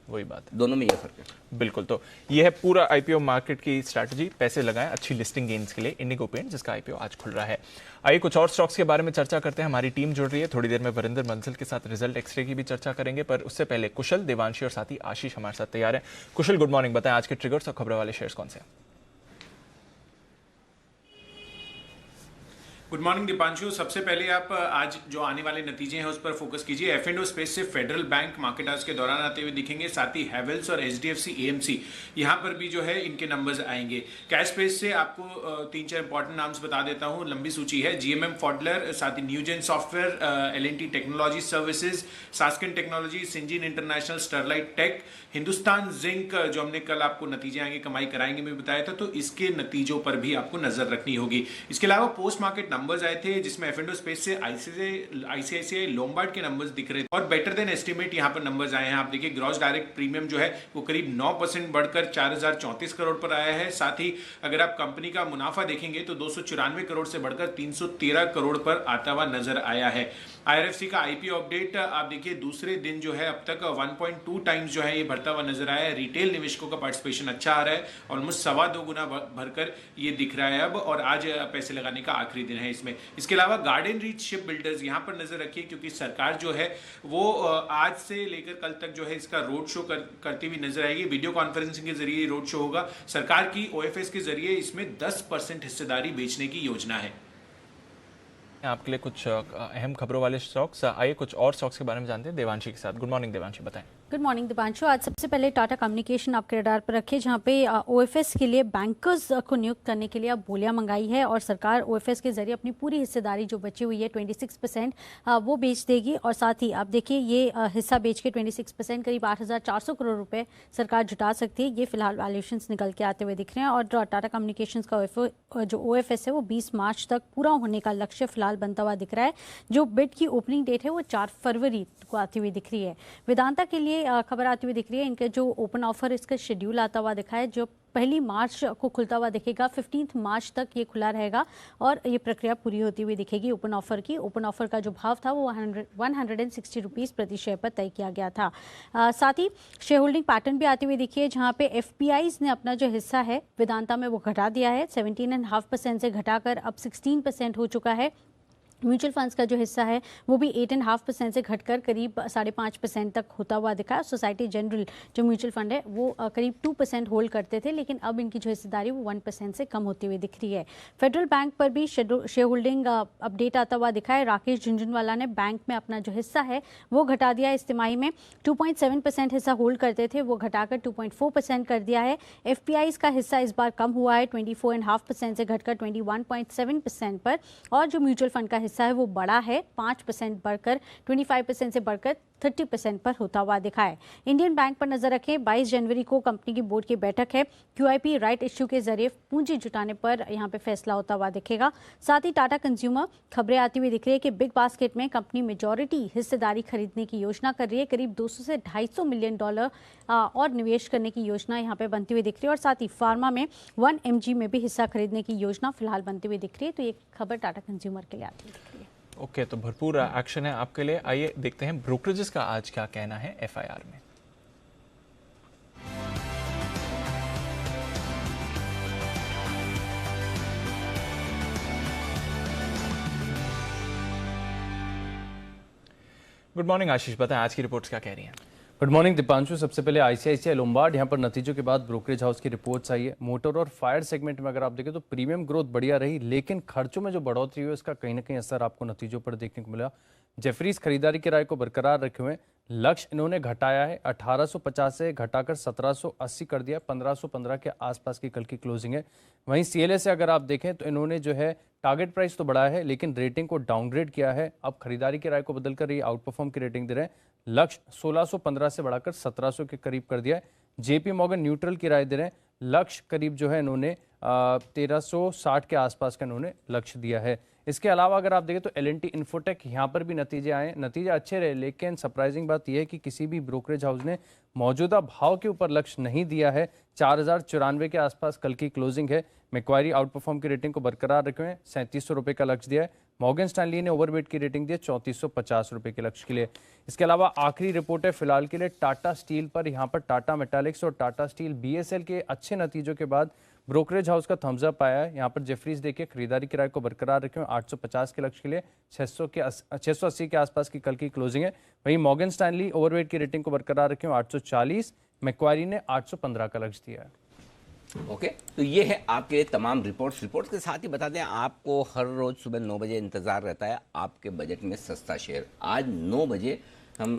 वही बात है, दोनों में ये फर्क है। बिल्कुल, तो ये है पूरा IPO मार्केट की स्ट्रैटेजी। पैसे लगाएं अच्छी लिस्टिंग गेन्स के लिए। इंडिगो पेंट जिसका IPO आज खुल रहा है। आइए कुछ और स्टॉक्स के बारे में चर्चा करते हैं। हमारी टीम जुड़ रही है, थोड़ी देर में वरिंदर मंसल के साथ रिजल्ट एक्सरे की भी चर्चा करेंगे, पर उससे पहले कुशल, देवांशी और साथी आशीष हमारे साथ तैयार है। कुशल, गुड मॉर्निंग, बताएं आज के ट्रिगर्स और खबरों वाले शेयर्स कौन से हैं? Good morning Deepanshu. सबसे पहले आप आज जो आने वाले नतीजे हैं उस पर फोकस कीजिए। F&O स्पेस से फेडरल बैंक मार्केट आज के दौरान आते हुए दिखेंगे, साथ ही हैवेल्स और HDFC AMC यहाँ पर भी जो है इनके नंबर्स आएंगे। कैश स्पेस से आपको 3-4 इंपॉर्टेंट नाम्स बता देता हूँ, लंबी सूची है। GMM फॉडलर, साथ ही Newgen software, L&T technology services, Sasken technology, Syngene international, Sterlite tech, Hindustan zinc जो हमने कल आपको नतीजे आएंगे कमाई कराएंगे में बताया था, तो इसके नतीजों पर भी आपको नजर रखनी होगी। इसके अलावा पोस्ट मार्केट नंबर्स आए थे जिसमें एफ एंड स्पेस से आईसीआईसीआई लोम्बार्ड के नंबर्स दिख रहे थे और बेटर देन एस्टिमेट यहाँ पर नंबर्स आए हैं। आप देखिए ग्रॉस डायरेक्ट प्रीमियम जो है वो करीब 9% बढ़कर 4034 करोड़ पर आया है। साथ ही अगर आप कंपनी का मुनाफा देखेंगे तो 294 करोड़ से बढ़कर 313 करोड़ पर आता हुआ नजर आया है। आईआरएफसी का आईपीओ अपडेट आप देखिए दूसरे दिन जो है अब तक 1.2 टाइम्स जो है ये बढ़ता हुआ नजर आया है। रिटेल निवेशकों का पार्टिसिपेशन अच्छा आ रहा है, ऑलमोस्ट 2.25 गुना भरकर ये दिख रहा है अब, और आज पैसे लगाने का आखिरी दिन है इसमें। इसके अलावा गार्डन रीच शिप बिल्डर्स यहाँ पर नजर रखिए क्योंकि सरकार जो है वो आज से लेकर कल तक जो है इसका रोड शो करती हुई नजर आएगी। वीडियो कॉन्फ्रेंसिंग के जरिए रोड शो होगा। सरकार की ओएफएस के जरिए इसमें 10% हिस्सेदारी बेचने की योजना है। आपके लिए कुछ अहम खबरों वाले स्टॉक्स, आइए कुछ और स्टॉक्स के बारे में जानते हैं देवांशी के साथ। गुड मॉर्निंग देवांशी, बताएं। Good morning Dipanshu. आज सबसे पहले टाटा कम्युनिकेशन आपके रडार पर रखे, जहां पे ओएफएस के लिए बैंकर्स को नियुक्त करने के लिए अब बोलियां मंगाई है और सरकार ओएफएस के जरिए अपनी पूरी हिस्सेदारी जो बची हुई है 26% वो बेच देगी। और साथ ही आप देखिए ये हिस्सा बेच के 26% करीब 8,400 करोड़ रुपए सरकार जुटा सकती है। ये फिलहाल वैल्यूएशंस निकल के आते हुए दिख रहे हैं और टाटा कम्युनिकेशंस का जो ओएफएस है वो 20 मार्च तक पूरा होने का लक्ष्य फिलहाल बनता हुआ दिख रहा है। जो बिड की ओपनिंग डेट है वो 4 फरवरी को आती हुई दिख रही है। वेदांता के लिए खबर आती हुई दिख रही है, इनके जो ओपन ऑफर इसका शेड्यूल आता हुआ दिखा है जो 1 मार्च को खुलता हुआ दिखेगा, 15 मार्च तक ये खुला रहेगा और ये प्रक्रिया पूरी होती हुई दिखेगी ओपन ऑफर की। ओपन ऑफर का जो भाव था वो 160 रुपीज़ प्रति शेयर पर तय किया गया था। साथ ही शेयर होल्डिंग पैटर्न भी आती हुई दिखी है, जहाँ पे एफपीआईज ने अपना जो हिस्सा है वेदांता में वो घटा दिया है। 17.5% से घटाकर अब 16% हो चुका है। म्यूचुअल फंड्स का जो हिस्सा है वो भी 8.5% से घटकर करीब 5.5% तक होता हुआ दिखा। सोसाइटी जनरल जो म्यूचुअल फंड है वो करीब 2% होल्ड करते थे, लेकिन अब इनकी जो हिस्सेदारी वो 1% से कम होती हुई दिख रही है। फेडरल बैंक पर भी शेयर होल्डिंग अपडेट आता हुआ दिखा है। राकेश झुंझुनवाला ने बैंक में अपना जो हिस्सा है वो घटा दिया। इस तिमाही में 2.7% हिस्सा होल्ड करते थे, वो घटाकर 2.4% कर दिया है। एफपीआईज का हिस्सा इस बार कम हुआ है, 24.5% से घटकर 21.7% पर, और जो म्यूचुअल फंड का हिस्सा है वो बड़ा है, 5% बढ़कर 25% से बढ़कर 30% पर होता हुआ दिखा है। इंडियन बैंक पर नजर रखें, 22 जनवरी को कंपनी की बोर्ड की बैठक है। क्यूआईपी राइट इश्यू के जरिए पूंजी जुटाने पर यहां पे फैसला होता हुआ दिखेगा। साथ ही टाटा कंज्यूमर खबरें आती हुई दिख रही है कि बिग बास्केट में कंपनी मेजॉरिटी हिस्सेदारी खरीदने की योजना कर रही है। करीब 200 से $250 मिलियन और निवेश करने की योजना यहाँ पे बनती हुई दिख रही है और साथ ही फार्मा में 1mg में भी हिस्सा खरीदने की योजना फिलहाल बनती हुई दिख रही है। तो ये खबर टाटा कंज्यूमर के लिए आती है। ओके, तो भरपूर एक्शन है आपके लिए। आइए देखते हैं ब्रोकरेजेस का आज क्या कहना है एफआईआर में। गुड मॉर्निंग आशीष, बताएं आज की रिपोर्ट्स क्या कह रही हैं। Good morning Deepanshu. सबसे पहले आईसीआईसीआई लोम्बार्ड, यहाँ पर नतीजों के बाद ब्रोकरेज हाउस की रिपोर्ट्स आई है। मोटर और फायर सेगमेंट में अगर आप देखें तो प्रीमियम ग्रोथ बढ़िया रही, लेकिन खर्चों में जो बढ़ोतरी हुई उसका कहीं ना कहीं असर आपको नतीजों पर देखने को मिला। जेफरीज खरीदारी की राय को बरकरार रखे हुए, लक्ष्य इन्होंने घटाया है, 1850 से घटाकर 1780 कर दिया, 1515 के आसपास की कल की क्लोजिंग है। वहीं सीएलए से अगर आप देखें तो इन्होंने जो है टारगेट प्राइस तो बढ़ाया है लेकिन रेटिंग को डाउनग्रेड किया है। अब खरीदारी की राय को बदलकर ये आउट परफॉर्म की रेटिंग दे रहे हैं, लक्ष्य 1615 से बढ़ाकर 1700 के करीब कर दिया है। जेपी मॉर्गन न्यूट्रल की राय दे रहे हैं, लक्ष्य करीब जो है इन्होंने 1360 के आसपास का इन्होंने लक्ष्य दिया है। इसके अलावा अगर आप देखें तो एल&टी इन्फोटेक, यहाँ पर भी नतीजे आए, नतीजे अच्छे रहे, लेकिन सरप्राइजिंग बात यह है कि किसी भी ब्रोकरेज हाउस ने मौजूदा भाव के ऊपर लक्ष्य नहीं दिया है। 4094 के आसपास कल की क्लोजिंग है। मैक्वायरी आउट परफॉर्म की रेटिंग को बरकरार रखे हुए, 3700 रुपये का लक्ष्य दिया है। मॉर्गन स्टैनली ने ओवरवेट की रेटिंग दी है 3450 रुपये के लक्ष्य के लिए। इसके अलावा आखिरी रिपोर्ट है फिलहाल के लिए टाटा स्टील पर। यहाँ पर टाटा मेटालिक्स और टाटा स्टील बीएसएल के अच्छे नतीजों के बाद ब्रोकरेज हाउस का थम्स अप आया है। यहाँ पर जेफरीज देखिए खरीदारी किराए को बरकरार रखे हुए, 850 के लक्ष्य के लिए, 680 के आसपास की कल की क्लोजिंग है। वहीं मॉर्गन स्टैनली ओवरवेट की रेटिंग को बरकरार रखे हुए 840, मैक्वायरी ने 815 का लक्ष्य दिया है। ओके, तो ये है आपके तमाम रिपोर्ट्स के साथ ही बता दें आपको हर रोज सुबह 9 बजे इंतजार रहता है आपके बजट में सस्ता शेयर। आज 9 बजे हम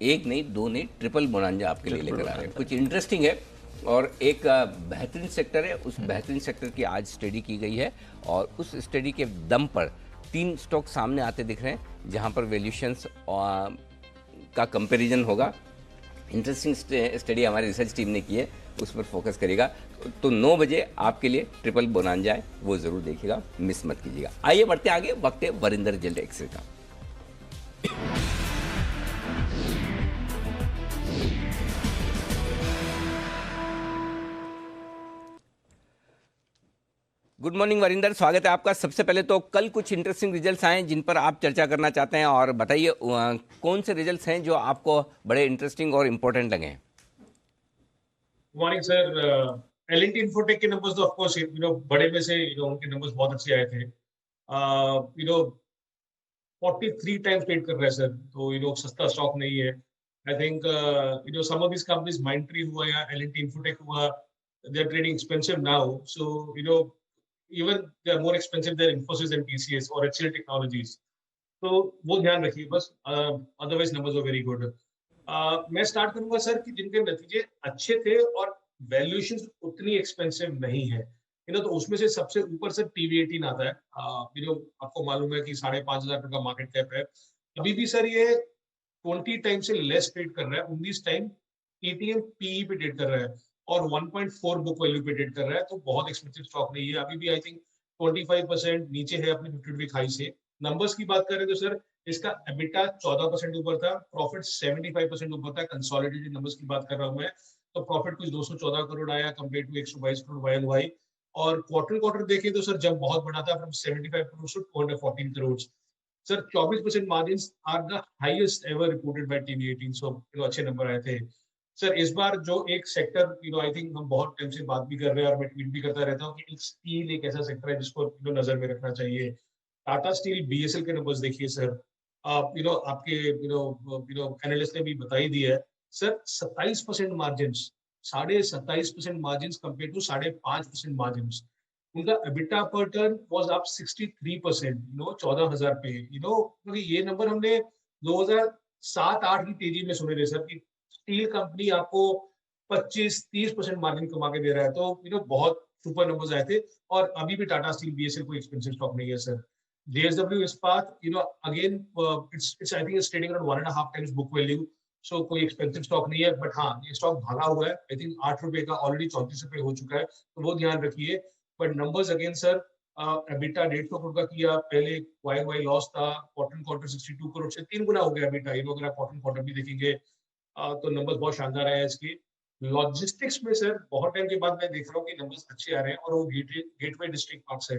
एक नहीं, दो नहीं, ट्रिपल बोनांजा आपके लिए लेकर आ रहे हैं। कुछ इंटरेस्टिंग है और एक बेहतरीन सेक्टर है, उस बेहतरीन सेक्टर की आज स्टडी की गई है और उस स्टडी के दम पर 3 स्टॉक सामने आते दिख रहे हैं जहां पर वैल्यूएशंस का कंपैरिजन होगा। इंटरेस्टिंग स्टडी हमारी रिसर्च टीम ने की है, उस पर फोकस करिएगा। तो 9 बजे आपके लिए ट्रिपल बोनांजा है, वो जरूर देखिएगा, मिस मत कीजिएगा। आइए बढ़ते आगे, वक्त है वरिंदर जल्द एक्सरे का। गुड मॉर्निंग वरिंदर, स्वागत है आपका। सबसे पहले तो कल कुछ इंटरेस्टिंग रिजल्ट्स आए जिन पर आप चर्चा करना चाहते हैं, और बताइए कौन से रिजल्ट्स हैं जो आपको बड़े इंटरेस्टिंग और इम्पोर्टेंट लगे हैं। मॉर्निंग सर, एल&टी इन्फोटेक के नंबर्स तो ऑफ कोर्स बड़े में से उनके नंबर्स बहुत अच्छे आए थे। 43 टाइम्स ट्रेड कर रहा है सर, तो सस्ता स्टॉक नहीं है। I think some of this companies Mindtree हुआ या एल&टी इन्फोटेक हुआ, they are trading expensive now, so even they are more expensive than Infosys and TCS or HCL Technologies. तो वो ध्यान रखिए बस, otherwise numbers are very good. मैं start करूंगा सर कि जिनके नतीजे अच्छे थे और वैल्यूएशन उतनी एक्सपेंसिव नहीं है, तो उसमें से सबसे ऊपर सर TV18 आता है। आपको मालूम है कि 5,500 का मार्केट कैप है। अभी भी सर ये 20 टाइम से लेस ट्रेड कर रहा है, 19 टाइम ETM PE पे ट्रेड कर रहा है और 1.4 बुक वैल्यू पे ट्रेड कर रहा है, तो बहुत एक्सपेंसिव स्टॉक नहीं है। अभी भी आई थिंक 25% नीचे है अपने 50 वीक हाई से। नंबर्स की बात करें तो सर इसका एबिटा 14% ऊपर था, प्रॉफिट 75% ऊपर था। कंसोलिडेटेड नंबर्स की बात कर रहा हूं मैं, तो प्रॉफिट कुछ 214 करोड़ आया कंपेयर टू 122 करोड़ YoY। और क्वार्टर देखें तो सर जब बहुत बड़ा था, from 75 crore to 214 crore. Sir 24% margin are the highest ever reported by TV18, so अच्छे नंबर आए थे। सर इस बार जो एक सेक्टर आई थिंक हम बहुत टाइम से बात भी कर रहे हैं और मैं ट्वीट भी करता रहता हूँ कि स्टील एक ऐसा सेक्टर है जिसको नजर में रखना चाहिए। टाटा स्टील BSL के नंबर्स देखिए सर, आप आपके एनालिस्ट ने भी बता ही दिया है sir, 27% margin, 27.5% margin compare to 5.5% margin. उनका एबिटा पर टर्न वाज अप 63%, 14,000 पे। क्योंकि ये नंबर हमने 2007-8 की तेजी में सुने थे सर कि स्टील कंपनी आपको 25-30% मार्जिन कमा के दे रहा है, तो बहुत सुपर नंबर्स आए थे। और अभी भी टाटा स्टील BSL कोई एक्सपेंसिव स्टॉक नहीं है sir. JSW Ispat again it's I think it's trading around 1.5 times book value, so कोई एक्सपेंसिव स्टॉक नहीं है। बट हाँ, ये स्टॉक भागा हुआ है, आई थिंक 8 रुपए का ऑलरेडी 34 रुपए हो चुका है, तो वो ध्यान रखिए। But numbers again sir, EBITDA 150 crore का किया, पहले YoY लॉस था, क्वार्टर 62 करोड़ से 3 गुना हो गया एबिटा। अगर आप क्वार्टर भी देखेंगे तो नंबर्स बहुत शानदार आए हैं इसके। लॉजिस्टिक्स में सर बहुत टाइम के बाद मैं देख रहा हूँ कि नंबर्स अच्छे आ रहे हैं, और वो गेटवे डिस्ट्रिक्ट पार्क्स है,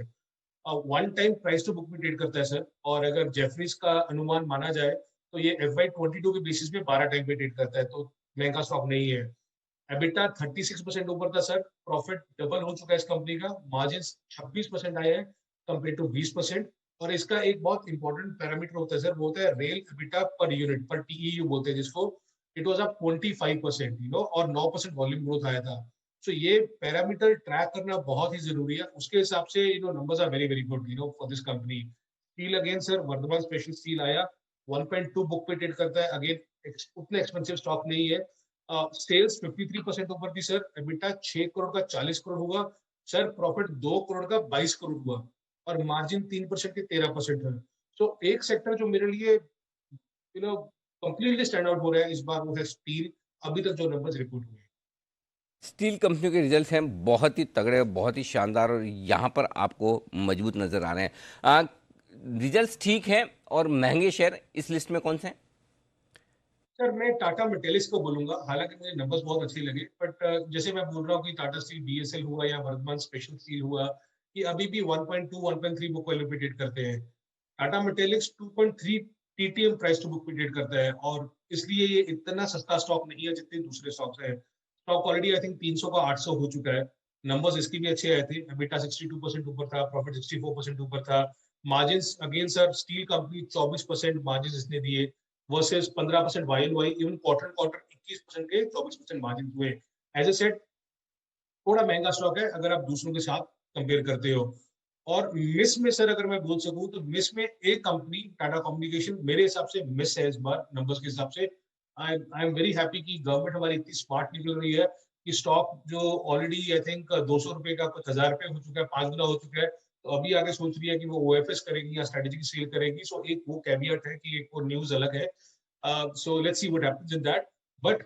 1 टाइम प्राइस टू बुक में ट्रेड करता है सर। और अगर जेफरीज का अनुमान माना जाए तो ये FY22 के बेसिस पे 12 टाइम पे ट्रेड करता है, तो महंगा स्टॉक नहीं है। एबिटा 36% ऊपर था सर, प्रॉफिट डबल हो चुका है इस कंपनी का, मार्जिन 26% आए हैं कंपेयर टू 20%। और इसका एक बहुत इंपॉर्टेंट पैरामीटर होता है सर, वो होता है रेल एबिटा पर यूनिट, पर TEU बोलते हैं जिसको। इट वाज अप 25%, और 9% वॉल्यूम ग्रोथ आया था। सो ये पैरामीटर ट्रैक करना बहुत ही जरूरी है, उसके हिसाब से numbers are very very good for this company. Steel again sir, Vardhman special steel आया, 1.2 बुक पे ट्रेड करता है, अगेन उतना एक्सपेंसिव स्टॉक नहीं है। सेल्स 53% ऊपर थी सर, एबिटा 6 करोड़ का 40 करोड़ हुआ सर, प्रॉफिट 2 करोड़ का 22 करोड़ हुआ, और मार्जिन 3% के 13% है। सो एक सेक्टर जो मेरे लिए कंप्लीटली स्टैंड आउट हो रहा है इस बार, वो है स्टील। अभी तक जो नंबर्स रिपोर्ट हुए, स्टील कंपनियों के रिजल्ट्स हैं बहुत ही तगड़े, बहुत ही शानदार, और यहाँ पर आपको मजबूत नजर आ रहे हैं। रिजल्ट्स ठीक हैं, और महंगे शेयर इस लिस्ट में कौन से हैं? सर मैं टाटा मेटेलिक्स को बोलूंगा, हालांकि मुझे नंबर्स बहुत अच्छे लगे, बट जैसे मैं बोल रहा हूँ कि टाटा स्टील BSL हुआ या वर्धमान स्पेशल स्टील हुआ, कि अभी भी 1.2 1.3 बुक वैल्यू पे ट्रेड करते हैं। Tata Metaliks 2.3 TTM price to book पे ट्रेड करता है, और इसलिए ये इतना सस्ता स्टॉक नहीं है जितने दूसरे स्टॉक्स हैं। स्टॉक ऑलरेडी आई थिंक 300 का 800 हो चुका है। नंबर्स इसके भी अच्छे आए थे, एबिटा 62% ऊपर था, प्रॉफिट 64% ऊपर था। Margin again sir, steel company 24% margin इसने दिए वर्सेस 15% YoY, इवन क्वार्टर 21% के 24% मार्जिन हुए। एज ए सेट थोड़ा महंगा स्टॉक है अगर आप दूसरों के साथ कंपेयर करते हो। और मिस में सर अगर मैं बोल सकूं तो मिस में एक कंपनी टाटा कम्युनिकेशन मेरे हिसाब से मिस है इस बार नंबर्स के हिसाब से। आई एम वेरी हैप्पी कि गवर्नमेंट हमारी इतनी स्मार्ट निकल रही है कि स्टॉक जो ऑलरेडी आई थिंक 200 रुपए का कुछ 1000 रुपए हो चुका है, 5 गुना हो चुका है, तो अभी आगे सोच रही है कि वो OFS करेगी या स्ट्रेटेजिक सेल करेगी। सो एक वो कैवियट है कि एक वो न्यूज अलग है। So let's see what happens in that. But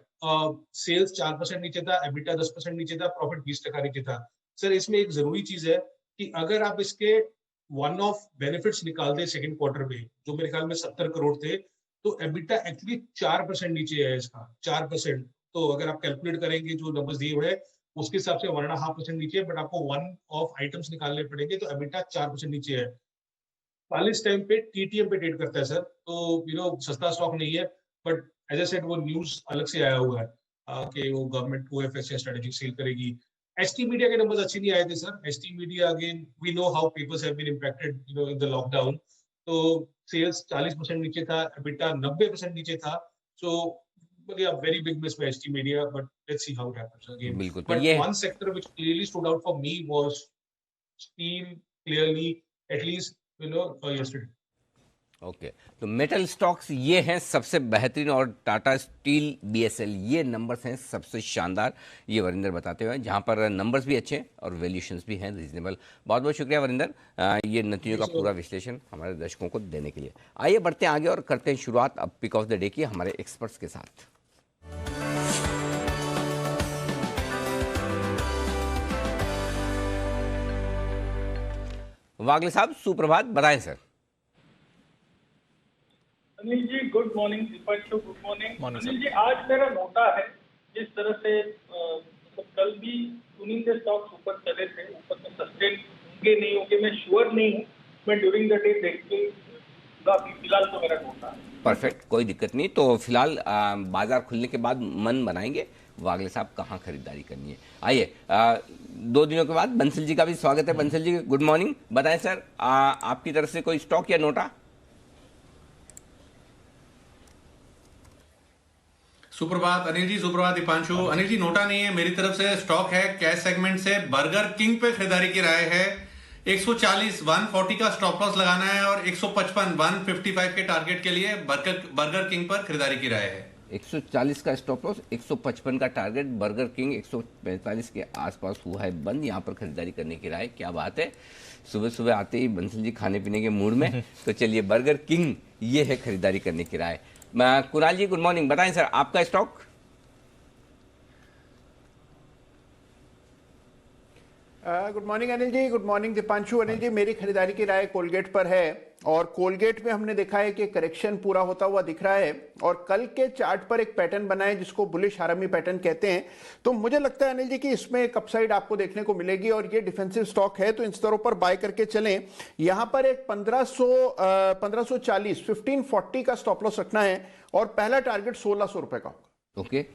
sales 4% नीचे था, एबिटा 10% नीचे था, प्रॉफिट 20% नीचे था। सर इसमें एक जरूरी चीज है कि अगर आप इसके वन ऑफ बेनिफिट्स निकाल दे सेकंड क्वार्टर में, जो मेरे ख्याल में 70 करोड़ थे, तो एबिटा एक्चुअली 4% नीचे है इसका, 4%। तो अगर आप कैलकुलेट करेंगे जो नंबर्स दिए हुए हैं उसके हिसाब से 1.5% नीचे है, बट आपको वन ऑफ आइटम्स निकालने पड़ेंगे, तो एबिटा 4% नीचे है। 40 टाइम पे टीटीएम पे ट्रेड करता है सर, तो सस्ता स्टॉक नहीं है। बट एज आई सेड वो न्यूज अलग से आया हुआ है कि वो गवर्नमेंट ओएफएस या स्ट्रेटेजिक सेल करेगी। एसटी मीडिया के नंबर्स अच्छे नहीं आए थे sir. ST media again we know how papers have been impacted in the lockdown. तो सेल्स 40% नीचे था, एबिटा 90% नीचे था। So very big miss by ST media, but let's see how it happens again. बिल्कुल, तो बट ये one sector which clearly stood out for me was steel, clearly at least yesterday. Okay, तो metal stocks ये हैं सबसे बेहतरीन, और Tata steel, BSL, ये नंबर्स हैं सबसे शानदार, ये वरिंदर बताते हुए, जहां पर नंबर्स भी अच्छे हैं और वैल्यूएशंस भी हैं रीजनेबल। बहुत बहुत शुक्रिया वरिंदर, ये नतीजों का पूरा विश्लेषण हमारे दर्शकों को देने के लिए। आइए बढ़ते हैं आगे और करते हैं शुरुआत अब पिक ऑफ द डे की हमारे एक्सपर्ट्स के साथ। वागले साहब सुप्रभात, बताएं sir. Anil ji good morning, Deepanshu good morning. Morning, Anil ji आज मेरा नोटा है, जिस तरह से कल भी सुनी से स्टॉक्स ऊपर चले थे, ऊपर में सस्टेन होंगे नहीं होंगे मैं श्योर नहीं हूँ, मैं ड्यूरिंग द डे देखूंगा। अभी फिलहाल तो मेरा नोटा है। परफेक्ट, कोई दिक्कत नहीं। तो फिलहाल बाजार खुलने के बाद मन बनाएंगे वागले साहब कहाँ खरीदारी करनी है। आइए 2 दिनों के बाद बंसल जी का भी स्वागत है। बंसल जी गुड मॉर्निंग, बताएं सर आपकी तरफ से कोई स्टॉक या नोटा? सुप्रभात अनिल जी, सुप्रभात दीपांशु। अनिल जी नोटा नहीं है, मेरी तरफ से स्टॉक है कैश सेगमेंट से, बर्गर किंग पे खरीदारी की राय है। 140 140 का स्टॉप लॉस लगाना है और 155 155 के टारगेट के लिए बर्गर किंग पर खरीदारी की राय है। 140 का स्टॉप लॉस, 155 का टारगेट, बर्गर किंग 145 के आसपास हुआ है बंद, यहाँ पर खरीदारी करने की राय। क्या बात है, सुबह सुबह आते ही बंसल जी खाने पीने के मूड में। तो चलिए बर्गर किंग ये है खरीदारी करने की राय। कुणाल जी गुड मॉर्निंग, बताएं सर आपका stock? Good morning Anil ji, good morning Deepanshu. Anil ji मेरी खरीदारी की राय कोलगेट पर है, और कोलगेट में हमने देखा है कि करेक्शन पूरा होता हुआ दिख रहा है, और कल के चार्ट पर एक पैटर्न बना है जिसको बुलिश हारामी पैटर्न कहते हैं। तो मुझे लगता है अनिल जी कि इसमें एक अपसाइड आपको देखने को मिलेगी, और ये डिफेंसिव स्टॉक है, तो इन स्तरों पर बाय करके चलें। यहां पर एक 1540 1540 का स्टॉप लॉस रखना है, और पहला टारगेट 1600 रुपए का होगा। ओके,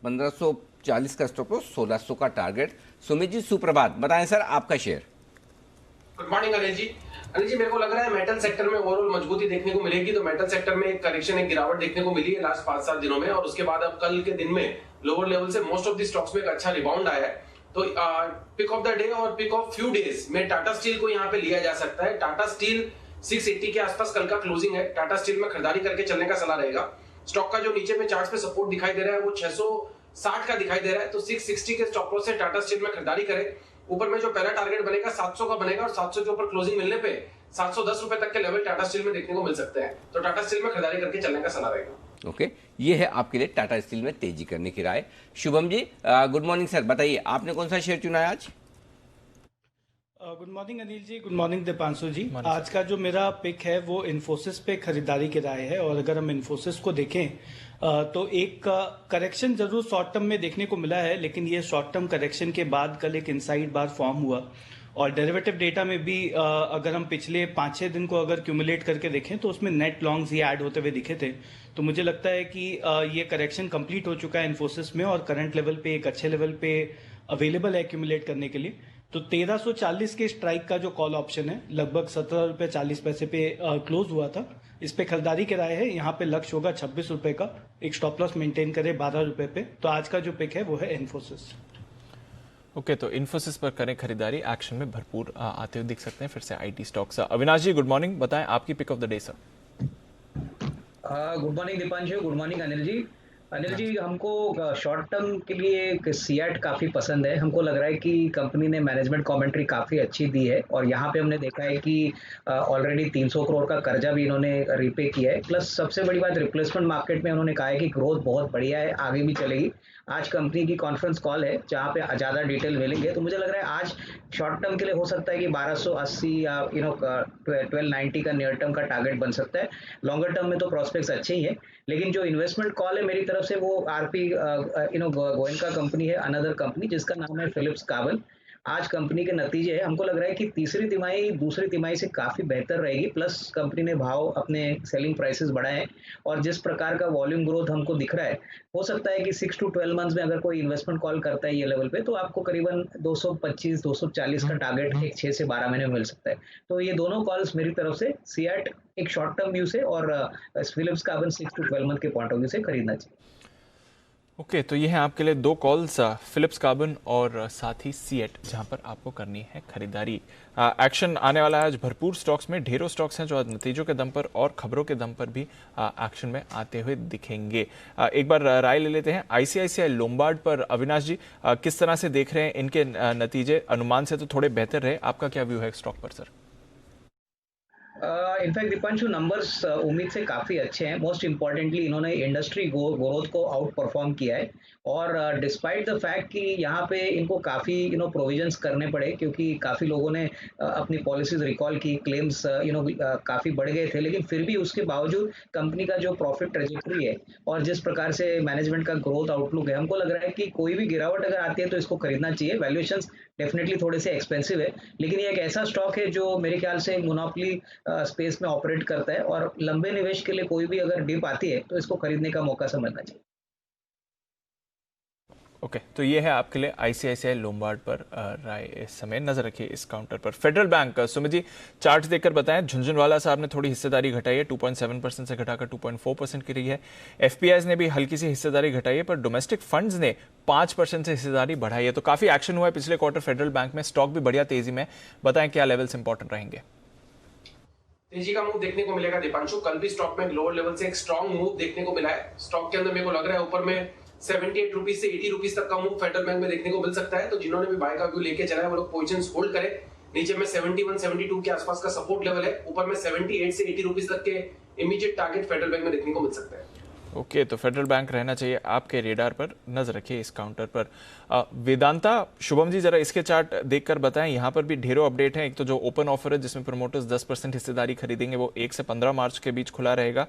1540 का स्टॉप लॉस, 1600 का टारगेट। सुमित जी सुप्रभात, बताएं सर आपका share? Good morning Anil ji. Anil जी मेरे को लग रहा है मेटल सेक्टर में ओवरऑल मजबूती देखने को मिलेगी। तो मेटल सेक्टर में एक करेक्शन, एक गिरावट देखने को मिली है लास्ट 5-7 दिनों में, और उसके बाद अब कल के दिन में लोअर लेवल से मोस्ट ऑफ द स्टॉक्स में एक अच्छा रिबाउंड आया है। तो पिक ऑफ द डे और पिक ऑफ फ्यू डेज में टाटा स्टील को यहाँ पे लिया जा सकता है। टाटा स्टील 680 के आसपास कल का क्लोजिंग है, टाटा स्टील में खरीदारी करके चलने का सलाह रहेगा। स्टॉक का जो नीचे में चार्ट पे सपोर्ट दिखाई दे रहा है वो 660 का दिखाई दे रहा है, तो 660 के स्टॉप लॉस से टाटा स्टील में खरीदारी करें। ऊपर में जो पहला टारगेट बनेगा 700 का बनेगा, और 700 के ऊपर क्लोजिंग मिलने पे 710 रुपए तक के लेवल टाटा स्टील में देखने को मिल सकते हैं। तो टाटा स्टील में खरीदारी करके चलने का सलाह रहेगा। ओके, ये है आपके लिए टाटा स्टील में तेजी करने की राय। Shubham ji good morning sir, बताइए आपने कौन सा शेयर चुना है आज? Good morning Anil ji, good morning Deepanshu जी। आज का जो मेरा पिक है वो इन्फोसिस पे खरीदारी की राय है, और अगर हम इन्फोसिस को देखें तो एक करेक्शन जरूर शॉर्ट टर्म में देखने को मिला है, लेकिन ये शॉर्ट टर्म करेक्शन के बाद कल एक इनसाइड बार फॉर्म हुआ, और डेरिवेटिव डेटा में भी अगर हम पिछले 5-6 दिन को अगर क्यूमुलेट करके देखें तो उसमें नेट लॉन्ग्स ये ऐड होते हुए दिखे थे। तो मुझे लगता है कि ये करेक्शन कंप्लीट हो चुका है इन्फोसिस में, और करंट लेवल पे एक अच्छे लेवल पे अवेलेबल है क्यूमुलेट करने के लिए। तो 1340 के स्ट्राइक का जो कॉल ऑप्शन है लगभग 17 रुपए 40 पैसे पे क्लोज हुआ था, इस पे खरीदारी की राय है। यहाँ पे लक्ष्य होगा 26 रुपए का, एक स्टॉप लॉस मेंटेन करे 12 रुपए पे। तो आज का जो पिक है वो है इन्फोसिस। ओके, तो इन्फोसिस पर करें खरीदारी, एक्शन में भरपूर आते हुए दिख सकते हैं फिर से IT stocks. Avinash ji good morning, बताएं आपकी pick of the day sir. Good morning Deepanshu, good morning Anil ji. Anil ji, हमको शॉर्ट टर्म के लिए सियाट काफ़ी पसंद है। हमको लग रहा है कि कंपनी ने मैनेजमेंट कमेंट्री काफ़ी अच्छी दी है और यहाँ पे हमने देखा है कि ऑलरेडी 300 करोड़ का कर्जा भी इन्होंने रीपे किया है। प्लस सबसे बड़ी बात, रिप्लेसमेंट मार्केट में उन्होंने कहा है कि ग्रोथ बहुत बढ़िया है, आगे भी चलेगी। आज कंपनी की कॉन्फ्रेंस कॉल है जहाँ पे ज़्यादा डिटेल मिलेंगे, तो मुझे लग रहा है आज शॉर्ट टर्म के लिए हो सकता है कि 1280 या 1290 का नियर टर्म का टारगेट बन सकता है। लॉन्गर टर्म में तो प्रॉस्पेक्ट्स अच्छे ही है, लेकिन जो इन्वेस्टमेंट कॉल है मेरी तरफ से वो आरपी गोयनका कंपनी है, अनदर कंपनी जिसका नाम है फिलिप्स कार्बन। आज कंपनी के नतीजे है, हमको लग रहा है कि तीसरी तिमाही दूसरी तिमाही से काफी बेहतर रहेगी। प्लस कंपनी ने भाव अपने सेलिंग प्राइसेस बढ़ाए हैं और जिस प्रकार का वॉल्यूम ग्रोथ हमको दिख रहा है, हो सकता है कि 6 to 12 मंथ्स में अगर कोई इन्वेस्टमेंट कॉल करता है ये लेवल पे, तो आपको करीबन 225-240 का टारगेट एक 6 से 12 महीने में मिल सकता है। तो ये दोनों कॉल्स मेरी तरफ से सियाट एक शॉर्ट टर्म व्यू से और फिलिप्स कार्बन 6 to 12 मंथ के पॉइंट ऑफ व्यू से खरीदना चाहिए। ओके, तो ये हैं आपके लिए दो कॉल्स, फिलिप्स कार्बन और साथ ही सीएट, जहां पर आपको करनी है खरीदारी। एक्शन आने वाला है आज भरपूर स्टॉक्स में, ढेरों स्टॉक्स हैं जो आज नतीजों के दम पर और खबरों के दम पर भी एक्शन में आते हुए दिखेंगे। एक बार राय ले लेते हैं आईसीआईसीआई लोम्बार्ड पर। अविनाश जी, किस तरह से देख रहे हैं इनके नतीजे? अनुमान से तो थोड़े बेहतर रहे, आपका क्या व्यू है स्टॉक पर सर? इनफैक्ट दीपांशु, नंबर्स उम्मीद से काफी अच्छे हैं। मोस्ट इंपॉर्टेंटली इन्होंने इंडस्ट्री ग्रोथ को आउट परफॉर्म किया है और डिस्पाइट द फैक्ट कि यहाँ पे इनको काफी प्रोविजंस करने पड़े, क्योंकि काफी लोगों ने अपनी पॉलिसीज रिकॉल की, क्लेम्स काफी बढ़ गए थे, लेकिन फिर भी उसके बावजूद कंपनी का जो प्रॉफिट ट्रेजेक्टरी है और जिस प्रकार से मैनेजमेंट का ग्रोथ आउटलुक है, हमको लग रहा है कि कोई भी गिरावट अगर आती है तो इसको खरीदना चाहिए। वैल्यूएशंस डेफिनेटली थोड़े से एक्सपेंसिव है, लेकिन ये एक ऐसा स्टॉक है जो मेरे ख्याल से मोनोपोली स्पेस में ऑपरेट करता है और लंबे निवेश के लिए कोई भी अगर डिप आती है तो इसको खरीदने का मौका समझना चाहिए। ओके, तो ये है आपके लिए आईसीआईसीआई लोम्बार्ड पर राय। इस समय नजर रखिए इस काउंटर पर। फेडरल बैंक, सुमित जी चार्ट देखकर बताएं। झुंझुनवाला साहब ने थोड़ी हिस्सेदारी घटाई है, 2.7% से घटाकर 2.4% की रही है। एफपीआई ने भी हल्की सी हिस्सेदारी घटाई है, पर डोमेस्टिक फंड्स ने 5% से हिस्सेदारी बढ़ाई है। तो काफी एक्शन हुआ है पिछले क्वार्टर फेडरल बैंक में, स्टॉक भी बढ़िया तेजी में। बताएं क्या लेवल्स इंपॉर्टेंट रहेंगे? तेजी का मूव देखने को मिलेगा दीपांशु। कल भी स्टॉक में लोअर लेवल से एक स्ट्रॉन्ग मूव देखने को मिला है। स्टॉक के अंदर मेरे को लग रहा है ऊपर में 78 रुपीज से 80 रुपीज तक का मूव फेडरल बैंक में देखने को मिल सकता है। तो जिन्होंने भी बाय का व्यू लेके चला है वो लोग पोजीशंस होल्ड करें। नीचे में 71 72 के आसपास का सपोर्ट लेवल है, ऊपर में 78 से 80 रुपीज तक के इमीडिएट टारगेट फेडरल बैंक में देखने को मिल सकता है। ओके, तो फेडरल बैंक रहना चाहिए आपके रेडार पर, नजर रखिए इस काउंटर पर। वेदांता, शुभम जी जरा इसके चार्ट देखकर बताएं। यहाँ पर भी ढेरों अपडेट हैं। एक तो जो ओपन ऑफर है जिसमें प्रमोटर्स 10% हिस्सेदारी खरीदेंगे, वो 1 से 15 मार्च के बीच खुला रहेगा।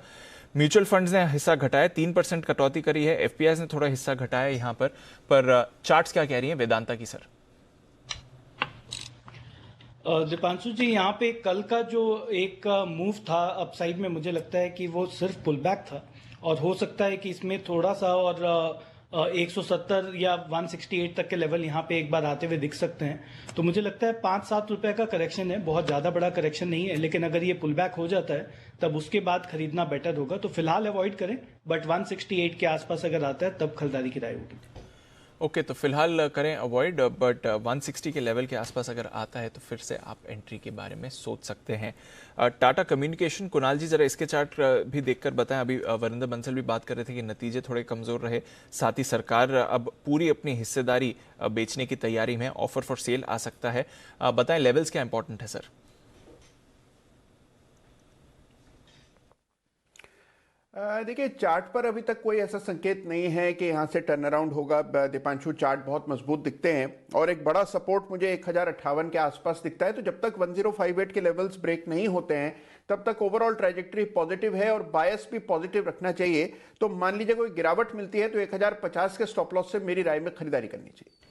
म्यूचुअल फंड्स ने हिस्सा घटाया, 3% कटौती करी है। एफपीआई ने थोड़ा हिस्सा घटाया यहाँ पर चार्ट्स क्या कह रही है वेदांता की सर? दीपांशु जी, यहाँ पे कल का जो एक मूव था अपसाइड में, मुझे लगता है कि वो सिर्फ पुल बैक था और हो सकता है कि इसमें थोड़ा सा और 170 या 168 तक के लेवल यहाँ पे एक बार आते हुए दिख सकते हैं। तो मुझे लगता है 5-7 रुपए का करेक्शन है, बहुत ज़्यादा बड़ा करेक्शन नहीं है, लेकिन अगर ये पुल बैक हो जाता है तब उसके बाद खरीदना बेटर होगा। तो फिलहाल अवॉइड करें, बट 168 के आसपास अगर आता है तब खरीदारी की राय होगी। ओके, तो फिलहाल करें अवॉइड, बट 160 के लेवल के आसपास अगर आता है तो फिर से आप एंट्री के बारे में सोच सकते हैं। टाटा कम्युनिकेशन, कुणाल जी जरा इसके चार्ट भी देखकर बताएं। अभी वरिंदर बंसल भी बात कर रहे थे कि नतीजे थोड़े कमजोर रहे, साथ ही सरकार अब पूरी अपनी हिस्सेदारी बेचने की तैयारी में, ऑफर फॉर सेल आ सकता है। बताएं लेवल्स क्या इंपॉर्टेंट है सर? देखिए, चार्ट पर अभी तक कोई ऐसा संकेत नहीं है कि यहाँ से टर्न अराउंड होगा। दीपांशु, चार्ट बहुत मजबूत दिखते हैं और एक बड़ा सपोर्ट मुझे 1058 के आसपास दिखता है। तो जब तक 1058 के लेवल्स ब्रेक नहीं होते हैं तब तक ओवरऑल ट्रैजेक्टरी पॉजिटिव है और बायस भी पॉजिटिव रखना चाहिए। तो मान लीजिए कोई गिरावट मिलती है तो 1050 के स्टॉप लॉस से मेरी राय में खरीदारी करनी चाहिए।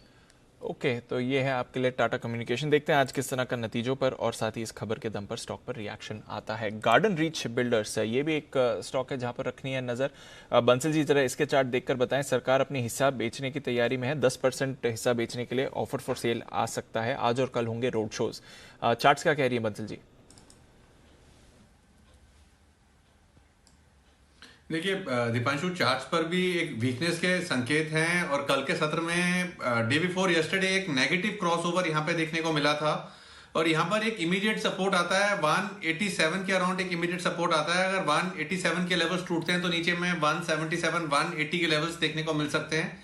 ओके, तो ये है आपके लिए टाटा कम्युनिकेशन। देखते हैं आज किस तरह का नतीजों पर और साथ ही इस खबर के दम पर स्टॉक पर रिएक्शन आता है। गार्डन रीच बिल्डर्स, ये भी एक स्टॉक है जहां पर रखनी है नजर। बंसल जी जरा इसके चार्ट देखकर बताएं। सरकार अपनी हिस्सा बेचने की तैयारी में है, 10% हिस्सा बेचने के लिए ऑफर फॉर सेल आ सकता है। आज और कल होंगे रोड शोज। चार्ट्स क्या कह रही है बंसल जी? देखिए दीपांशु, चार्ट्स पर भी एक वीकनेस के संकेत हैं और कल के सत्र में डे बिफोर यस्टरडे एक नेगेटिव क्रॉसओवर यहां पे देखने को मिला था। और यहाँ पर एक इमीडिएट सपोर्ट आता है 187 के अराउंड, एक इमीडिएट सपोर्ट आता है। अगर 187 के लेवल्स टूटते हैं तो नीचे में 177 180 के लेवल्स देखने को मिल सकते हैं।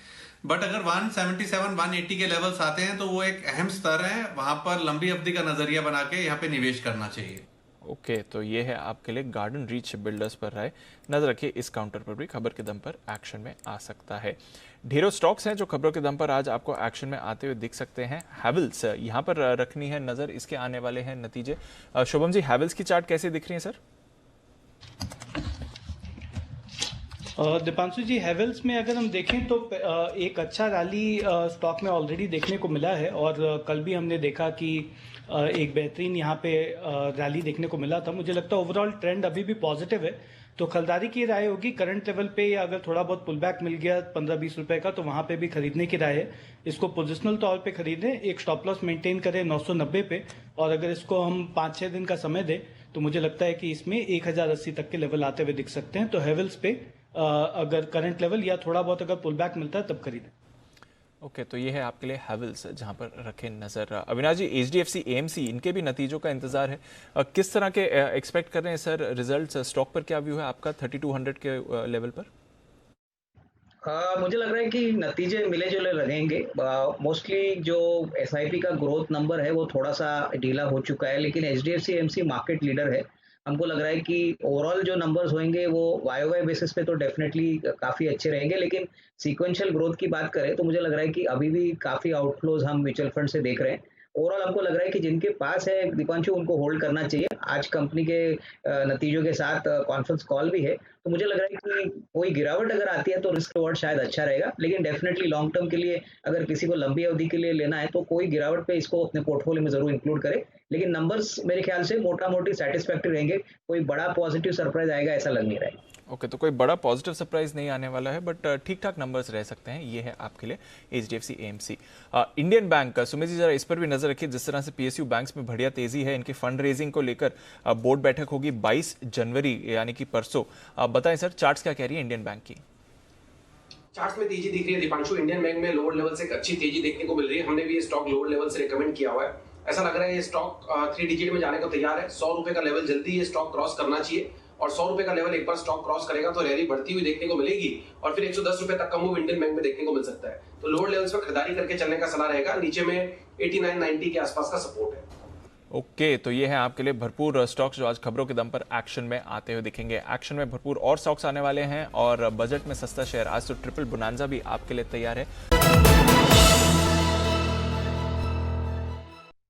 बट अगर 177 180 के लेवल्स आते हैं तो वो एक अहम स्तर है, वहां पर लंबी अवधि का नजरिया बना के यहाँ पे निवेश करना चाहिए। ओके, तो ये है आपके लिए गार्डन रीच बिल्डर्स पर राय। नजर रखिए इस काउंटर पर भी खबर के दम पर एक्शन में आ सकता है। ढेरों स्टॉक्स हैं जो खबरों के दम पर आज आपको एक्शन में आते हुए दिख सकते हैं। हैवेल्स यहाँ पर रखनी है नजर, इसके आने वाले हैं नतीजे। शुभम जी, हैवेल्स की चार्ट कैसे दिख रही है सर? दीपांशु जी, हैवेल्स में अगर हम देखें तो एक अच्छा रैली स्टॉक में ऑलरेडी देखने को मिला है और कल भी हमने देखा कि एक बेहतरीन यहाँ पे रैली देखने को मिला था। मुझे लगता है ओवरऑल ट्रेंड अभी भी पॉजिटिव है, तो खरीदारी की राय होगी करंट लेवल पे, या अगर थोड़ा बहुत पुल बैक मिल गया 15-20 रुपए का तो वहां पे भी खरीदने की राय है। इसको पोजिशनल तौर पे खरीदें, एक स्टॉप लॉस मेंटेन करें 990 पे, और अगर इसको हम 5-6 दिन का समय दें तो मुझे लगता है कि इसमें 1080 तक के लेवल आते हुए दिख सकते हैं। तो हैवेल्स पे अगर करंट लेवल या थोड़ा बहुत अगर पुल बैक मिलता है तब खरीदें। ओके, तो ये है आपके लिए हैवेल्स जहां पर रखें नजर। अविनाश जी, एचडीएफसी एएमसी इनके भी नतीजों का इंतजार है, किस तरह के एक्सपेक्ट कर रहे हैं सर रिजल्ट्स? स्टॉक पर क्या व्यू है आपका 3200 के लेवल पर? मुझे लग रहा है कि नतीजे मिले जुले लगेंगे। मोस्टली जो एसआईपी का ग्रोथ नंबर है वो थोड़ा सा ढीला हो चुका है, लेकिन एचडीएफसी एएमसी मार्केट लीडर है। हमको लग रहा है कि ओवरऑल जो नंबर्स होंगे वो वाई बेसिस पे तो डेफिनेटली काफी अच्छे रहेंगे, लेकिन सीक्वेंशियल ग्रोथ की बात करें तो मुझे लग रहा है कि अभी भी काफी आउटफ्लोज हम म्यूचुअल फंड से देख रहे हैं। ओवरऑल हमको लग रहा है कि जिनके पास है दीपांशु, उनको होल्ड करना चाहिए। आज कंपनी के नतीजों के साथ कॉन्फ्रेंस कॉल भी है, तो मुझे लग रहा है कि कोई गिरावट अगर आती है तो रिस्क रिवॉर्ड शायद अच्छा रहेगा, लेकिन डेफिनेटली लॉन्ग टर्म के लिए अगर किसी को लंबी अवधि के लिए लेना है तो कोई गिरावट पे इसको अपने पोर्टफोलियो में जरूर इंक्लूड करे। लेकिन नंबर्स मेरे ख्याल से मोटा मोटी सेटिस्फैक्टरी रहेंगे, कोई बड़ा पॉजिटिव सरप्राइज आएगा ऐसा लग नहीं रहा है। ओके, तो कोई बड़ा पॉजिटिव सरप्राइज नहीं आने वाला है, बट ठीक ठाक नंबर्स रह सकते हैं। ये है आपके लिए HDFC AMC. Indian Bank, Sumit ji जरा इस पर भी नजर रखिए। जिस तरह से पीएसयू बैंक्स में बढ़िया तेजी है, इनकी फंड रेजिंग को लेकर बोर्ड बैठक होगी 22 जनवरी यानी कि परसों। बताएं सर, चार्ट्स क्या कह रही है इंडियन बैंक की? चार्ट्स में तेजी दिख रही है दीपांशु। इंडियन बैंक में लोअर लेवल से एक अच्छी तेजी देखने को मिल रही है। हमने भी ये स्टॉक लोअर लेवल से रिकमेंड किया हुआ है। ऐसा लग रहा है ये स्टॉक 3 डिजिट में जाने को तैयार है। 100 रुपए का लेवल जल्दी ये स्टॉक क्रॉस करना चाहिए, और 100 रुपए का लेवल एक बार स्टॉक क्रॉस करेगा तो रैली बढ़ती हुई देखने को मिलेगी, और फिर 110 रुपए तक का मूव इंडियन बैंक में देखने को मिल सकता है। तो लोअर लेवल्स पर खरीदारी करके चलने का सलाह रहेगा। नीचे में 89-90 के आसपास का सपोर्ट है। ओके, तो ये है आपके लिए भरपूर स्टॉक्स जो आज खबरों के दम पर एक्शन में आते हुए दिखेंगे। एक्शन में भरपूर और स्टॉक्स आने वाले हैं, और बजट में सस्ता शेयर, आज तो ट्रिपल बोनांजा भी आपके लिए तैयार है।